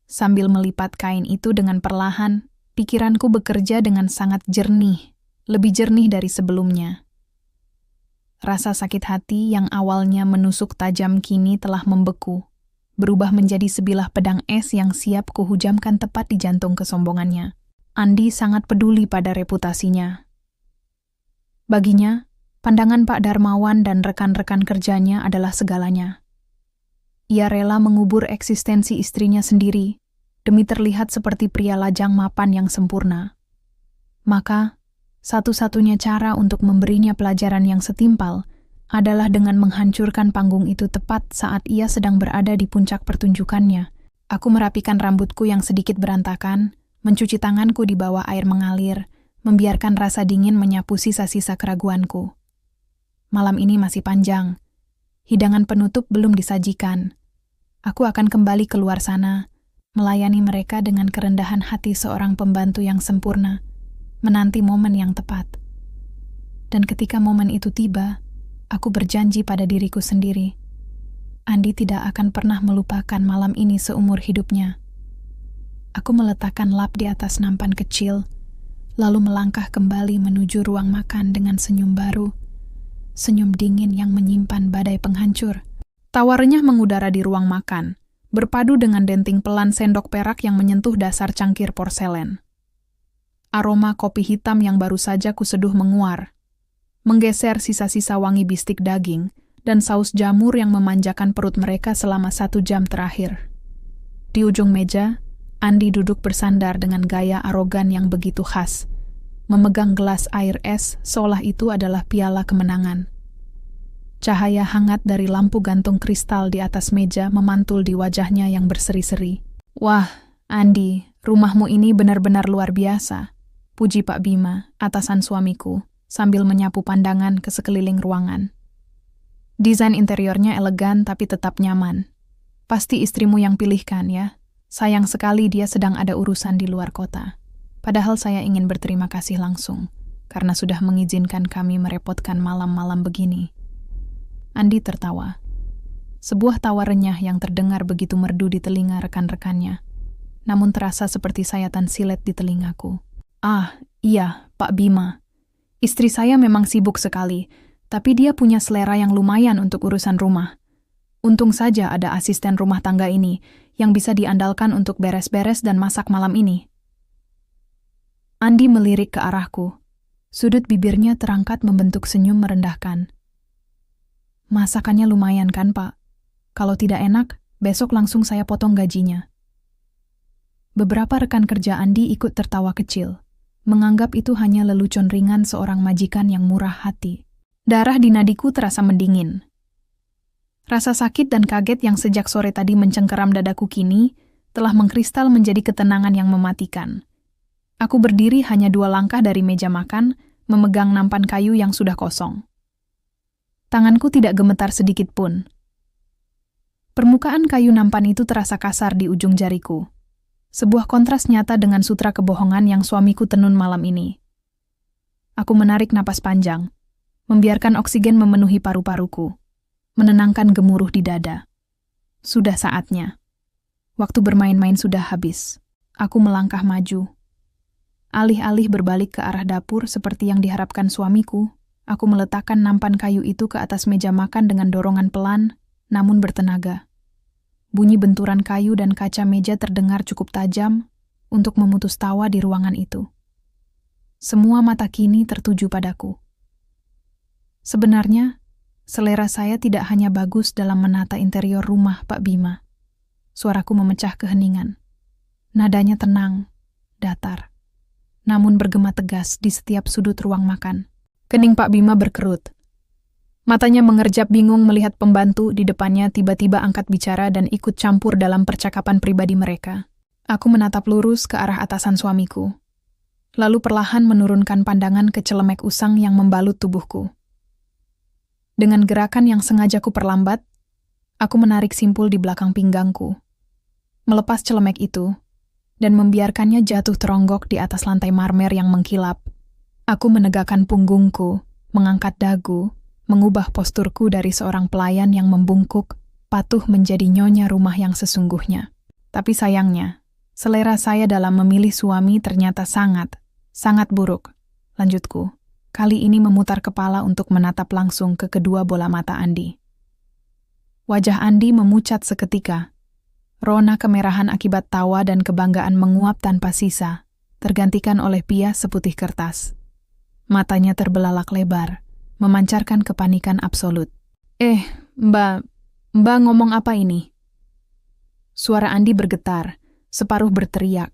Sambil melipat kain itu dengan perlahan, pikiranku bekerja dengan sangat jernih, lebih jernih dari sebelumnya. Rasa sakit hati yang awalnya menusuk tajam kini telah membeku, berubah menjadi sebilah pedang es yang siap kuhujamkan tepat di jantung kesombongannya. Andi sangat peduli pada reputasinya. Baginya, pandangan Pak Darmawan dan rekan-rekan kerjanya adalah segalanya. Ia rela mengubur eksistensi istrinya sendiri, demi terlihat seperti pria lajang mapan yang sempurna. Maka, satu-satunya cara untuk memberinya pelajaran yang setimpal adalah dengan menghancurkan panggung itu tepat saat ia sedang berada di puncak pertunjukannya. Aku merapikan rambutku yang sedikit berantakan, mencuci tanganku di bawah air mengalir, membiarkan rasa dingin menyapu sisa-sisa keraguanku. Malam ini masih panjang. Hidangan penutup belum disajikan. Aku akan kembali keluar sana, melayani mereka dengan kerendahan hati seorang pembantu yang sempurna, menanti momen yang tepat. Dan ketika momen itu tiba, aku berjanji pada diriku sendiri, Andi tidak akan pernah melupakan malam ini seumur hidupnya. Aku meletakkan lap di atas nampan kecil, lalu melangkah kembali menuju ruang makan dengan senyum baru, senyum dingin yang menyimpan badai penghancur. Tawa renyah mengudara di ruang makan, berpadu dengan denting pelan sendok perak yang menyentuh dasar cangkir porselen. Aroma kopi hitam yang baru saja kuseduh menguar, menggeser sisa-sisa wangi bistik daging dan saus jamur yang memanjakan perut mereka selama 1 jam terakhir. Di ujung meja, Andi duduk bersandar dengan gaya arogan yang begitu khas, memegang gelas air es seolah itu adalah piala kemenangan. Cahaya hangat dari lampu gantung kristal di atas meja memantul di wajahnya yang berseri-seri. "Wah, Andi, rumahmu ini benar-benar luar biasa," puji Pak Bima, atasan suamiku, sambil menyapu pandangan ke sekeliling ruangan. "Desain interiornya elegan tapi tetap nyaman. Pasti istrimu yang pilihkan ya. Sayang sekali dia sedang ada urusan di luar kota. Padahal saya ingin berterima kasih langsung, karena sudah mengizinkan kami merepotkan malam-malam begini." Andi tertawa. Sebuah tawa renyah yang terdengar begitu merdu di telinga rekan-rekannya, namun terasa seperti sayatan silet di telingaku. "Ah, iya, Pak Bima. Istri saya memang sibuk sekali, tapi dia punya selera yang lumayan untuk urusan rumah. Untung saja ada asisten rumah tangga ini yang bisa diandalkan untuk beres-beres dan masak malam ini." Andi melirik ke arahku. Sudut bibirnya terangkat membentuk senyum merendahkan. "Masakannya lumayan kan, Pak? Kalau tidak enak, besok langsung saya potong gajinya." Beberapa rekan kerja Andi ikut tertawa kecil, menganggap itu hanya lelucon ringan seorang majikan yang murah hati. Darah di nadiku terasa mendingin. Rasa sakit dan kaget yang sejak sore tadi mencengkeram dadaku kini telah mengkristal menjadi ketenangan yang mematikan. Aku berdiri hanya 2 langkah dari meja makan, memegang nampan kayu yang sudah kosong. Tanganku tidak gemetar sedikit pun. Permukaan kayu nampan itu terasa kasar di ujung jariku. Sebuah kontras nyata dengan sutra kebohongan yang suamiku tenun malam ini. Aku menarik napas panjang, membiarkan oksigen memenuhi paru-paruku, menenangkan gemuruh di dada. Sudah saatnya. Waktu bermain-main sudah habis. Aku melangkah maju. Alih-alih berbalik ke arah dapur seperti yang diharapkan suamiku, aku meletakkan nampan kayu itu ke atas meja makan dengan dorongan pelan, namun bertenaga. Bunyi benturan kayu dan kaca meja terdengar cukup tajam untuk memutus tawa di ruangan itu. Semua mata kini tertuju padaku. Sebenarnya, selera saya tidak hanya bagus dalam menata interior rumah Pak Bima. Suaraku memecah keheningan. Nadanya tenang, datar, namun bergema tegas di setiap sudut ruang makan. Kening Pak Bima berkerut. Matanya mengerjap bingung melihat pembantu di depannya tiba-tiba angkat bicara dan ikut campur dalam percakapan pribadi mereka. Aku menatap lurus ke arah atasan suamiku, lalu perlahan menurunkan pandangan ke celemek usang yang membalut tubuhku. Dengan gerakan yang sengaja ku perlambat, aku menarik simpul di belakang pinggangku, melepas celemek itu, dan membiarkannya jatuh teronggok di atas lantai marmer yang mengkilap. Aku menegakkan punggungku, mengangkat dagu, mengubah posturku dari seorang pelayan yang membungkuk, patuh menjadi nyonya rumah yang sesungguhnya. Tapi sayangnya, selera saya dalam memilih suami ternyata sangat buruk. Lanjutku, kali ini memutar kepala untuk menatap langsung ke kedua bola mata Andi. Wajah Andi memucat seketika. Rona kemerahan akibat tawa dan kebanggaan menguap tanpa sisa, tergantikan oleh pias seputih kertas. Matanya terbelalak lebar, memancarkan kepanikan absolut. Mbak ngomong apa ini? Suara Andi bergetar, separuh berteriak.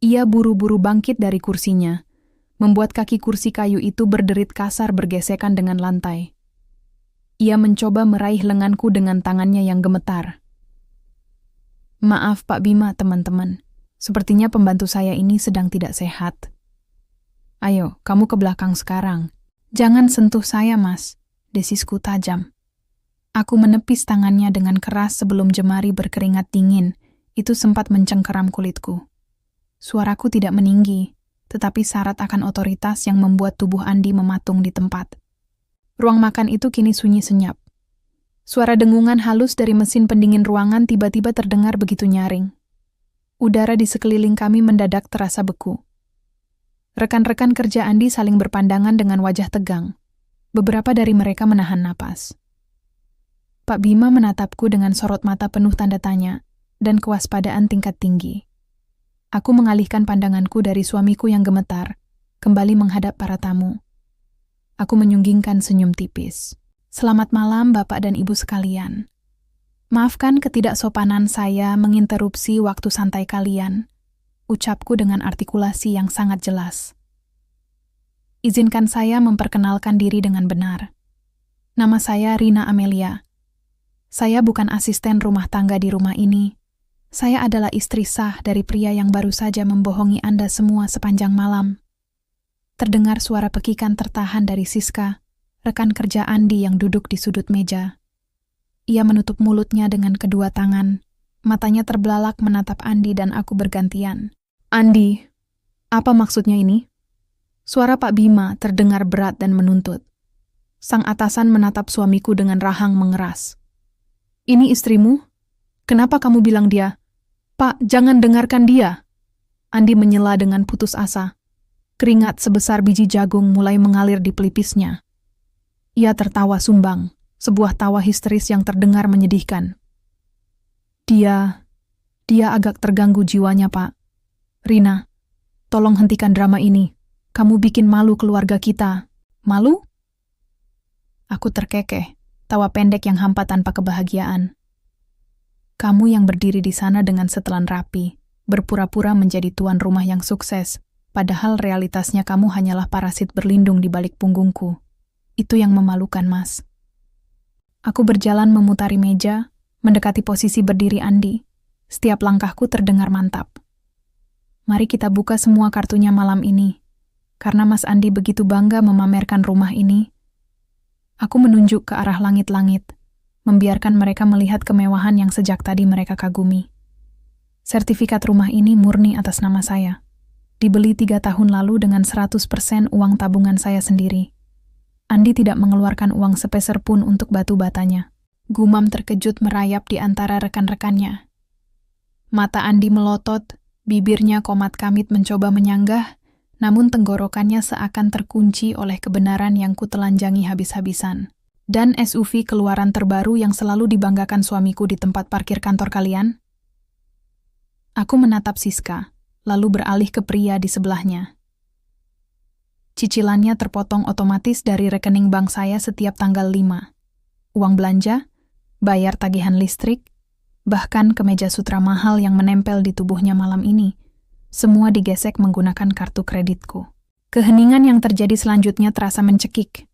Ia buru-buru bangkit dari kursinya, membuat kaki kursi kayu itu berderit kasar bergesekan dengan lantai. Ia mencoba meraih lenganku dengan tangannya yang gemetar. Maaf Pak Bima, teman-teman. Sepertinya pembantu saya ini sedang tidak sehat. Ayo, kamu ke belakang sekarang. Jangan sentuh saya, Mas. Desisku tajam. Aku menepis tangannya dengan keras sebelum jemari berkeringat dingin. Itu sempat mencengkeram kulitku. Suaraku tidak meninggi, tetapi syarat akan otoritas yang membuat tubuh Andi mematung di tempat. Ruang makan itu kini sunyi senyap. Suara dengungan halus dari mesin pendingin ruangan tiba-tiba terdengar begitu nyaring. Udara di sekeliling kami mendadak terasa beku. Rekan-rekan kerja Andi saling berpandangan dengan wajah tegang. Beberapa dari mereka menahan napas. Pak Bima menatapku dengan sorot mata penuh tanda tanya dan kewaspadaan tingkat tinggi. Aku mengalihkan pandanganku dari suamiku yang gemetar, kembali menghadap para tamu. Aku menyunggingkan senyum tipis. Selamat malam Bapak dan Ibu sekalian. Maafkan ketidaksopanan saya menginterupsi waktu santai kalian. Ucapku dengan artikulasi yang sangat jelas. Izinkan saya memperkenalkan diri dengan benar. Nama saya Rina Amelia. Saya bukan asisten rumah tangga di rumah ini. Saya adalah istri sah dari pria yang baru saja membohongi Anda semua sepanjang malam. Terdengar suara pekikan tertahan dari Siska, rekan kerja Andi yang duduk di sudut meja. Ia menutup mulutnya dengan kedua tangan. Matanya terbelalak menatap Andi dan aku bergantian. Andi, apa maksudnya ini? Suara Pak Bima terdengar berat dan menuntut. Sang atasan menatap suamiku dengan rahang mengeras. Ini istrimu? Kenapa kamu bilang dia? Pak, jangan dengarkan dia. Andi menyela dengan putus asa. Keringat sebesar biji jagung mulai mengalir di pelipisnya. Ia tertawa sumbang, sebuah tawa histeris yang terdengar menyedihkan. Dia agak terganggu jiwanya, Pak. Rina, tolong hentikan drama ini. Kamu bikin malu keluarga kita. Malu? Aku terkekeh, tawa pendek yang hampa tanpa kebahagiaan. Kamu yang berdiri di sana dengan setelan rapi, berpura-pura menjadi tuan rumah yang sukses, padahal realitasnya kamu hanyalah parasit berlindung di balik punggungku. Itu yang memalukan, Mas. Aku berjalan memutari meja, mendekati posisi berdiri Andi, Setiap langkahku terdengar mantap. Mari kita buka semua kartunya malam ini. Karena Mas Andi begitu bangga memamerkan rumah ini, aku menunjuk ke arah langit-langit, membiarkan mereka melihat kemewahan yang sejak tadi mereka kagumi. Sertifikat rumah ini murni atas nama saya. Dibeli 3 tahun lalu dengan 100% uang tabungan saya sendiri. Andi tidak mengeluarkan uang sepeser pun untuk batu batanya. Gumam terkejut merayap di antara rekan-rekannya. Mata Andi melotot, bibirnya komat kamit mencoba menyanggah, namun tenggorokannya seakan terkunci oleh kebenaran yang kutelanjangi habis-habisan. Dan SUV keluaran terbaru yang selalu dibanggakan suamiku di tempat parkir kantor kalian? Aku menatap Siska, lalu beralih ke pria di sebelahnya. Cicilannya terpotong otomatis dari rekening bank saya setiap tanggal 5. Uang belanja, bayar tagihan listrik, bahkan kemeja sutra mahal yang menempel di tubuhnya malam ini, semua digesek menggunakan kartu kreditku. Keheningan yang terjadi selanjutnya terasa mencekik.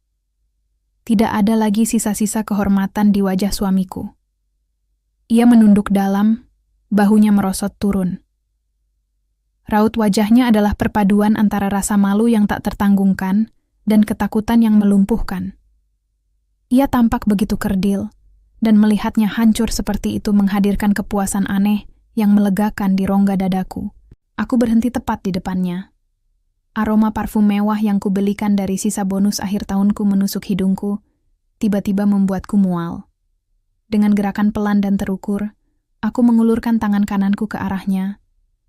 Tidak ada lagi sisa-sisa kehormatan di wajah suamiku. Ia menunduk dalam, bahunya merosot turun. Raut wajahnya adalah perpaduan antara rasa malu yang tak tertanggungkan dan ketakutan yang melumpuhkan. Ia tampak begitu kerdil, dan melihatnya hancur seperti itu menghadirkan kepuasan aneh yang melegakan di rongga dadaku. Aku berhenti tepat di depannya. Aroma parfum mewah yang kubelikan dari sisa bonus akhir tahunku menusuk hidungku, tiba-tiba membuatku mual. Dengan gerakan pelan dan terukur, aku mengulurkan tangan kananku ke arahnya,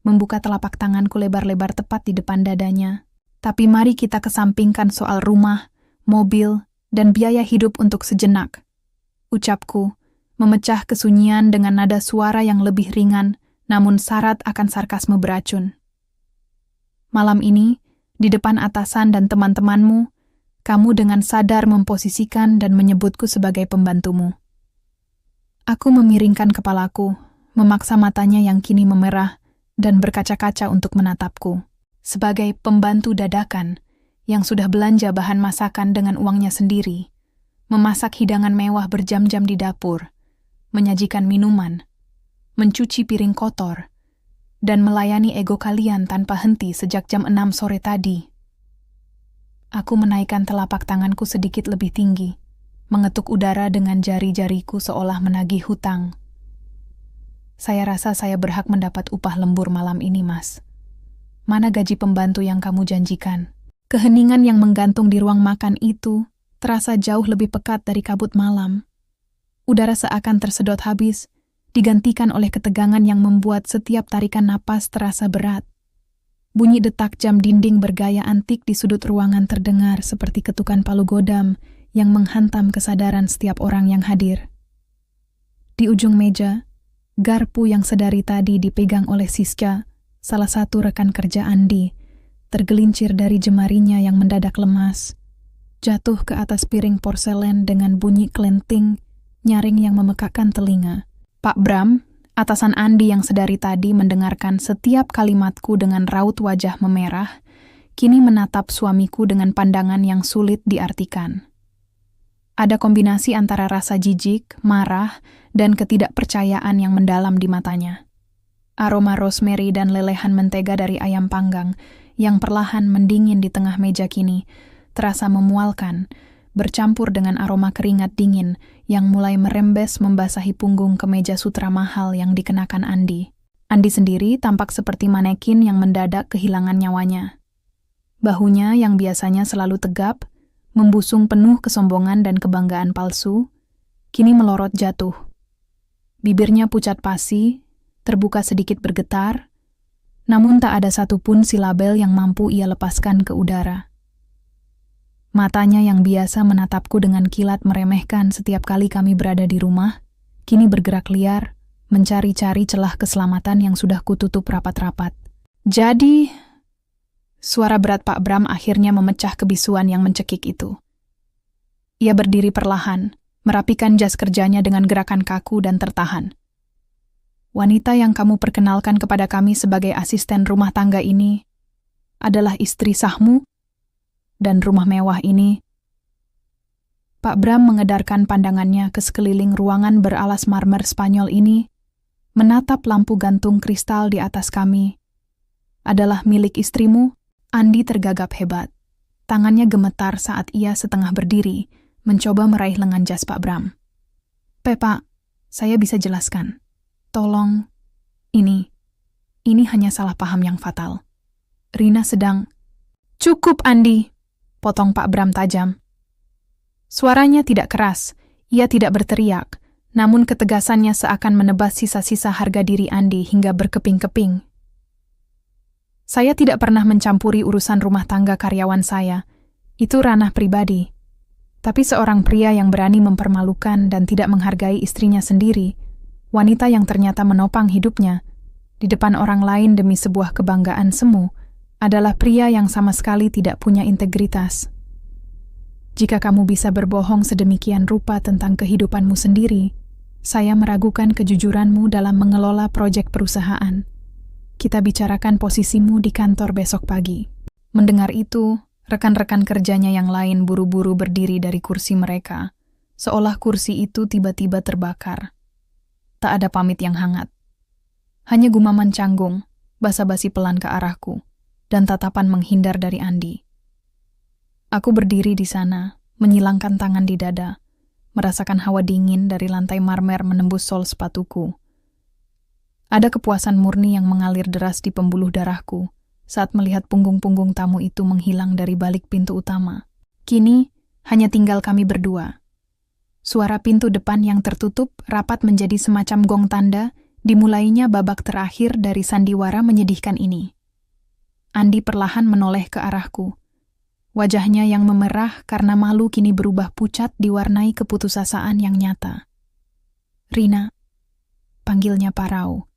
membuka telapak tanganku lebar-lebar tepat di depan dadanya. Tapi mari kita kesampingkan soal rumah, mobil, dan biaya hidup untuk sejenak. Ucapku, memecah kesunyian dengan nada suara yang lebih ringan, namun syarat akan sarkasme beracun. Malam ini, di depan atasan dan teman-temanmu, kamu dengan sadar memposisikan dan menyebutku sebagai pembantumu. Aku memiringkan kepalaku, memaksa matanya yang kini memerah, dan berkaca-kaca untuk menatapku. Sebagai pembantu dadakan, yang sudah belanja bahan masakan dengan uangnya sendiri, memasak hidangan mewah berjam-jam di dapur, menyajikan minuman, mencuci piring kotor, dan melayani ego kalian tanpa henti sejak jam 6 sore tadi. Aku menaikkan telapak tanganku sedikit lebih tinggi, mengetuk udara dengan jari-jariku seolah menagih hutang. Saya rasa saya berhak mendapat upah lembur malam ini, Mas. Mana gaji pembantu yang kamu janjikan? Keheningan yang menggantung di ruang makan itu terasa jauh lebih pekat dari kabut malam. Udara seakan tersedot habis, digantikan oleh ketegangan yang membuat setiap tarikan napas terasa berat. Bunyi detak jam dinding bergaya antik di sudut ruangan terdengar seperti ketukan palu godam yang menghantam kesadaran setiap orang yang hadir. Di ujung meja, garpu yang sedari tadi dipegang oleh Siska, salah satu rekan kerja Andi, tergelincir dari jemarinya yang mendadak lemas, jatuh ke atas piring porselen dengan bunyi klenting, nyaring yang memekakkan telinga. Pak Bram, atasan Andi yang sedari tadi mendengarkan setiap kalimatku dengan raut wajah memerah, kini menatap suamiku dengan pandangan yang sulit diartikan. Ada kombinasi antara rasa jijik, marah, dan ketidakpercayaan yang mendalam di matanya. Aroma rosemary dan lelehan mentega dari ayam panggang yang perlahan mendingin di tengah meja kini terasa memualkan, bercampur dengan aroma keringat dingin yang mulai merembes membasahi punggung kemeja sutra mahal yang dikenakan Andi. Andi sendiri tampak seperti manekin yang mendadak kehilangan nyawanya. Bahunya yang biasanya selalu tegap, membusung penuh kesombongan dan kebanggaan palsu, kini melorot jatuh. Bibirnya pucat pasi, terbuka sedikit bergetar, namun tak ada satupun silabel yang mampu ia lepaskan ke udara. Matanya yang biasa menatapku dengan kilat meremehkan setiap kali kami berada di rumah, kini bergerak liar, mencari-cari celah keselamatan yang sudah kututup rapat-rapat. Jadi, suara berat Pak Bram akhirnya memecah kebisuan yang mencekik itu. Ia berdiri perlahan, merapikan jas kerjanya dengan gerakan kaku dan tertahan. Wanita yang kamu perkenalkan kepada kami sebagai asisten rumah tangga ini adalah istri sahmu, dan rumah mewah ini. Pak Bram mengedarkan pandangannya ke sekeliling ruangan beralas marmer Spanyol ini, menatap lampu gantung kristal di atas kami. Adalah milik istrimu? Andi tergagap hebat. Tangannya gemetar saat ia setengah berdiri, mencoba meraih lengan jas Pak Bram. Pak, saya bisa jelaskan. Tolong, ini hanya salah paham yang fatal. Rina sedang... Cukup, Andi, potong Pak Bram tajam. Suaranya tidak keras, ia tidak berteriak, namun ketegasannya seakan menebas sisa-sisa harga diri Andi hingga berkeping-keping. Saya tidak pernah mencampuri urusan rumah tangga karyawan saya. Itu ranah pribadi. Tapi seorang pria yang berani mempermalukan dan tidak menghargai istrinya sendiri, wanita yang ternyata menopang hidupnya, di depan orang lain demi sebuah kebanggaan semu, adalah pria yang sama sekali tidak punya integritas. Jika kamu bisa berbohong sedemikian rupa tentang kehidupanmu sendiri, saya meragukan kejujuranmu dalam mengelola proyek perusahaan. Kita bicarakan posisimu di kantor besok pagi. Mendengar itu, rekan-rekan kerjanya yang lain buru-buru berdiri dari kursi mereka, seolah kursi itu tiba-tiba terbakar. Tak ada pamit yang hangat. Hanya gumaman canggung, basa-basi pelan ke arahku, dan tatapan menghindar dari Andi. Aku berdiri di sana, menyilangkan tangan di dada, merasakan hawa dingin dari lantai marmer menembus sol sepatuku. Ada kepuasan murni yang mengalir deras di pembuluh darahku saat melihat punggung-punggung tamu itu menghilang dari balik pintu utama. Kini, hanya tinggal kami berdua. Suara pintu depan yang tertutup rapat menjadi semacam gong tanda dimulainya babak terakhir dari sandiwara menyedihkan ini. Andi perlahan menoleh ke arahku. Wajahnya yang memerah karena malu kini berubah pucat diwarnai keputusasaan yang nyata. Rina, panggilnya Parau.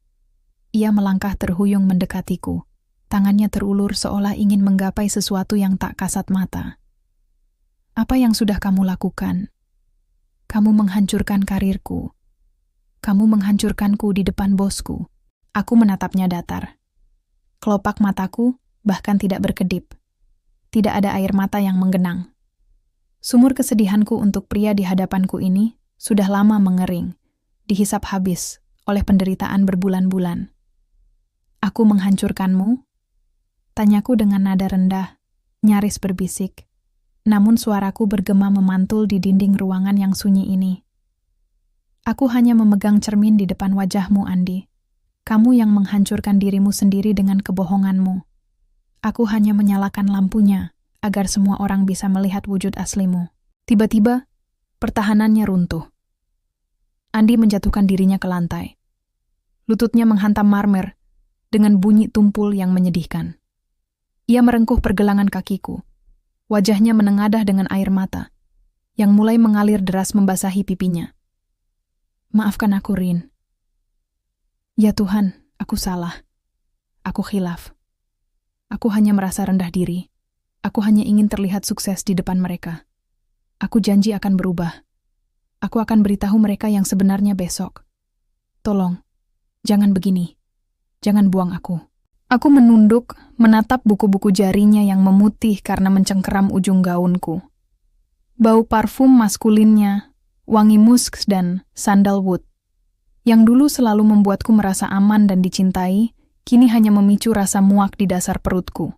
Ia melangkah terhuyung mendekatiku. Tangannya terulur seolah ingin menggapai sesuatu yang tak kasat mata. Apa yang sudah kamu lakukan? Kamu menghancurkan karirku. Kamu menghancurkanku di depan bosku. Aku menatapnya datar. Kelopak mataku bahkan tidak berkedip. Tidak ada air mata yang menggenang. Sumur kesedihanku untuk pria di hadapanku ini sudah lama mengering, dihisap habis oleh penderitaan berbulan-bulan. Aku menghancurkanmu? Tanyaku dengan nada rendah, nyaris berbisik. Namun suaraku bergema memantul di dinding ruangan yang sunyi ini. Aku hanya memegang cermin di depan wajahmu, Andi. Kamu yang menghancurkan dirimu sendiri dengan kebohonganmu. Aku hanya menyalakan lampunya, agar semua orang bisa melihat wujud aslimu. Tiba-tiba, pertahanannya runtuh. Andi menjatuhkan dirinya ke lantai. Lututnya menghantam marmer, dengan bunyi tumpul yang menyedihkan. Ia merengkuh pergelangan kakiku. Wajahnya menengadah dengan air mata, yang mulai mengalir deras membasahi pipinya. Maafkan aku, Rin. Ya Tuhan, aku salah. Aku khilaf. Aku hanya merasa rendah diri. Aku hanya ingin terlihat sukses di depan mereka. Aku janji akan berubah. Aku akan beritahu mereka yang sebenarnya besok. Tolong, jangan begini. Jangan buang aku. Aku menunduk, menatap buku-buku jarinya yang memutih karena mencengkeram ujung gaunku. Bau parfum maskulinnya, wangi musk dan sandalwood, yang dulu selalu membuatku merasa aman dan dicintai, kini hanya memicu rasa muak di dasar perutku.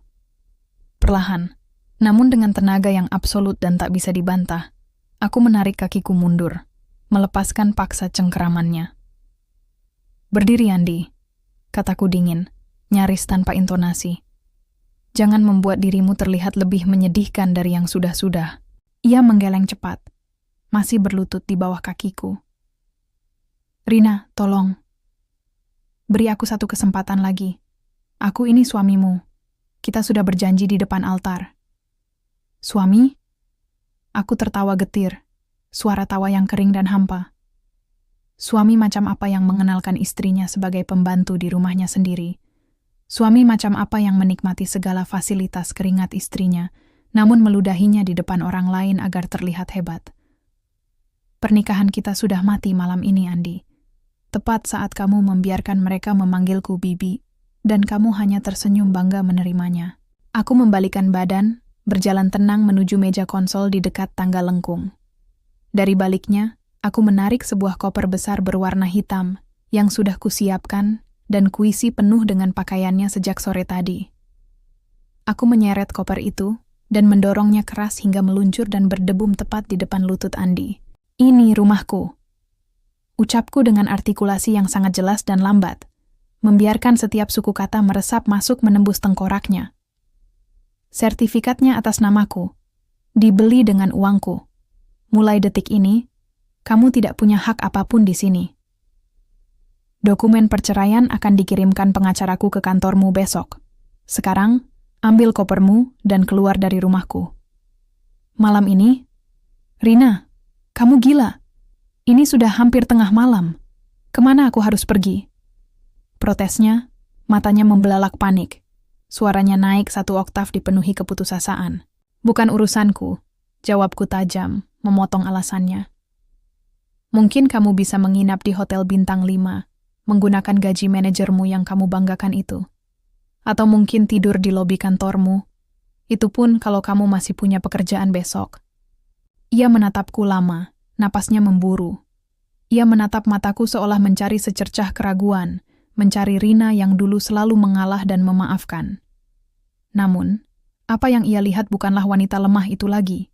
Perlahan, namun dengan tenaga yang absolut dan tak bisa dibantah, aku menarik kakiku mundur, melepaskan paksa cengkeramannya. Berdiri, Andi, kataku dingin, nyaris tanpa intonasi. Jangan membuat dirimu terlihat lebih menyedihkan dari yang sudah-sudah. Ia menggeleng cepat, masih berlutut di bawah kakiku. Rina, tolong. Beri aku satu kesempatan lagi. Aku ini suamimu. Kita sudah berjanji di depan altar. Suami? Aku tertawa getir, suara tawa yang kering dan hampa. Suami macam apa yang mengenalkan istrinya sebagai pembantu di rumahnya sendiri? Suami macam apa yang menikmati segala fasilitas keringat istrinya, namun meludahinya di depan orang lain agar terlihat hebat? Pernikahan kita sudah mati malam ini, Andi. Tepat saat kamu membiarkan mereka memanggilku Bibi, dan kamu hanya tersenyum bangga menerimanya. Aku membalikan badan, berjalan tenang menuju meja konsol di dekat tangga lengkung. Dari baliknya, aku menarik sebuah koper besar berwarna hitam yang sudah kusiapkan dan kuisi penuh dengan pakaiannya sejak sore tadi. Aku menyeret koper itu dan mendorongnya keras hingga meluncur dan berdebum tepat di depan lutut Andi. "Ini rumahku," ucapku dengan artikulasi yang sangat jelas dan lambat, membiarkan setiap suku kata meresap masuk menembus tengkoraknya. "Sertifikatnya atas namaku, dibeli dengan uangku. Mulai detik ini, kamu tidak punya hak apapun di sini. Dokumen perceraian akan dikirimkan pengacaraku ke kantormu besok. Sekarang, ambil kopermu dan keluar dari rumahku." "Malam ini? Rina, kamu gila. Ini sudah hampir tengah malam. Kemana aku harus pergi?" Protesnya, matanya membelalak panik. Suaranya naik 1 oktav dipenuhi keputusasaan. "Bukan urusanku," jawabku tajam, memotong alasannya. "Mungkin kamu bisa menginap di hotel bintang 5, menggunakan gaji manajermu yang kamu banggakan itu. Atau mungkin tidur di lobi kantormu. Itu pun kalau kamu masih punya pekerjaan besok." Ia menatapku lama, napasnya memburu. Ia menatap mataku seolah mencari secercah keraguan, mencari Rina yang dulu selalu mengalah dan memaafkan. Namun, apa yang ia lihat bukanlah wanita lemah itu lagi.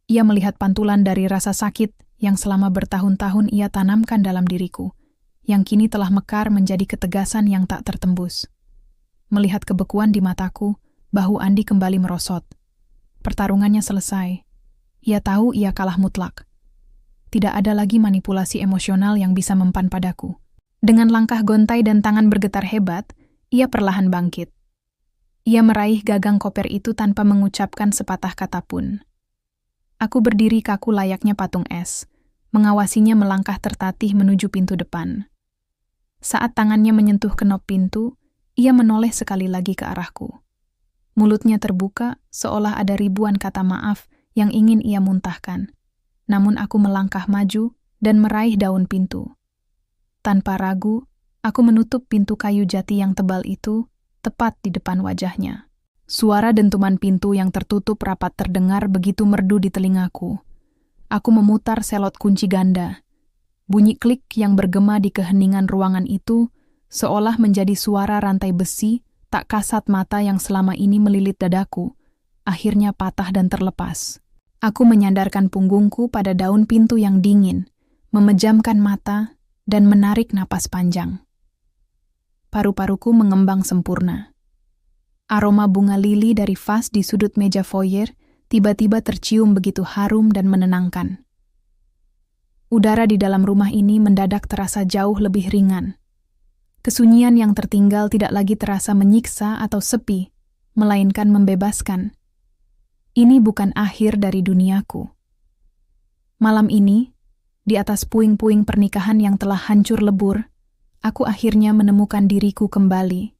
Ia melihat pantulan dari rasa sakit yang selama bertahun-tahun ia tanamkan dalam diriku, yang kini telah mekar menjadi ketegasan yang tak tertembus. Melihat kebekuan di mataku, bahu Andi kembali merosot. Pertarungannya selesai. Ia tahu ia kalah mutlak. Tidak ada lagi manipulasi emosional yang bisa mempan padaku. Dengan langkah gontai dan tangan bergetar hebat, ia perlahan bangkit. Ia meraih gagang koper itu tanpa mengucapkan sepatah kata pun. Aku berdiri kaku layaknya patung es, mengawasinya melangkah tertatih menuju pintu depan. Saat tangannya menyentuh kenop pintu, ia menoleh sekali lagi ke arahku. Mulutnya terbuka seolah ada ribuan kata maaf yang ingin ia muntahkan. Namun aku melangkah maju dan meraih daun pintu. Tanpa ragu, aku menutup pintu kayu jati yang tebal itu tepat di depan wajahnya. Suara dentuman pintu yang tertutup rapat terdengar begitu merdu di telingaku. Aku memutar selot kunci ganda. Bunyi klik yang bergema di keheningan ruangan itu seolah menjadi suara rantai besi tak kasat mata yang selama ini melilit dadaku, akhirnya patah dan terlepas. Aku menyandarkan punggungku pada daun pintu yang dingin, memejamkan mata, dan menarik napas panjang. Paru-paruku mengembang sempurna. Aroma bunga lili dari vas di sudut meja foyer tiba-tiba tercium begitu harum dan menenangkan. Udara di dalam rumah ini mendadak terasa jauh lebih ringan. Kesunyian yang tertinggal tidak lagi terasa menyiksa atau sepi, melainkan membebaskan. Ini bukan akhir dari duniaku. Malam ini, di atas puing-puing pernikahan yang telah hancur lebur, aku akhirnya menemukan diriku kembali.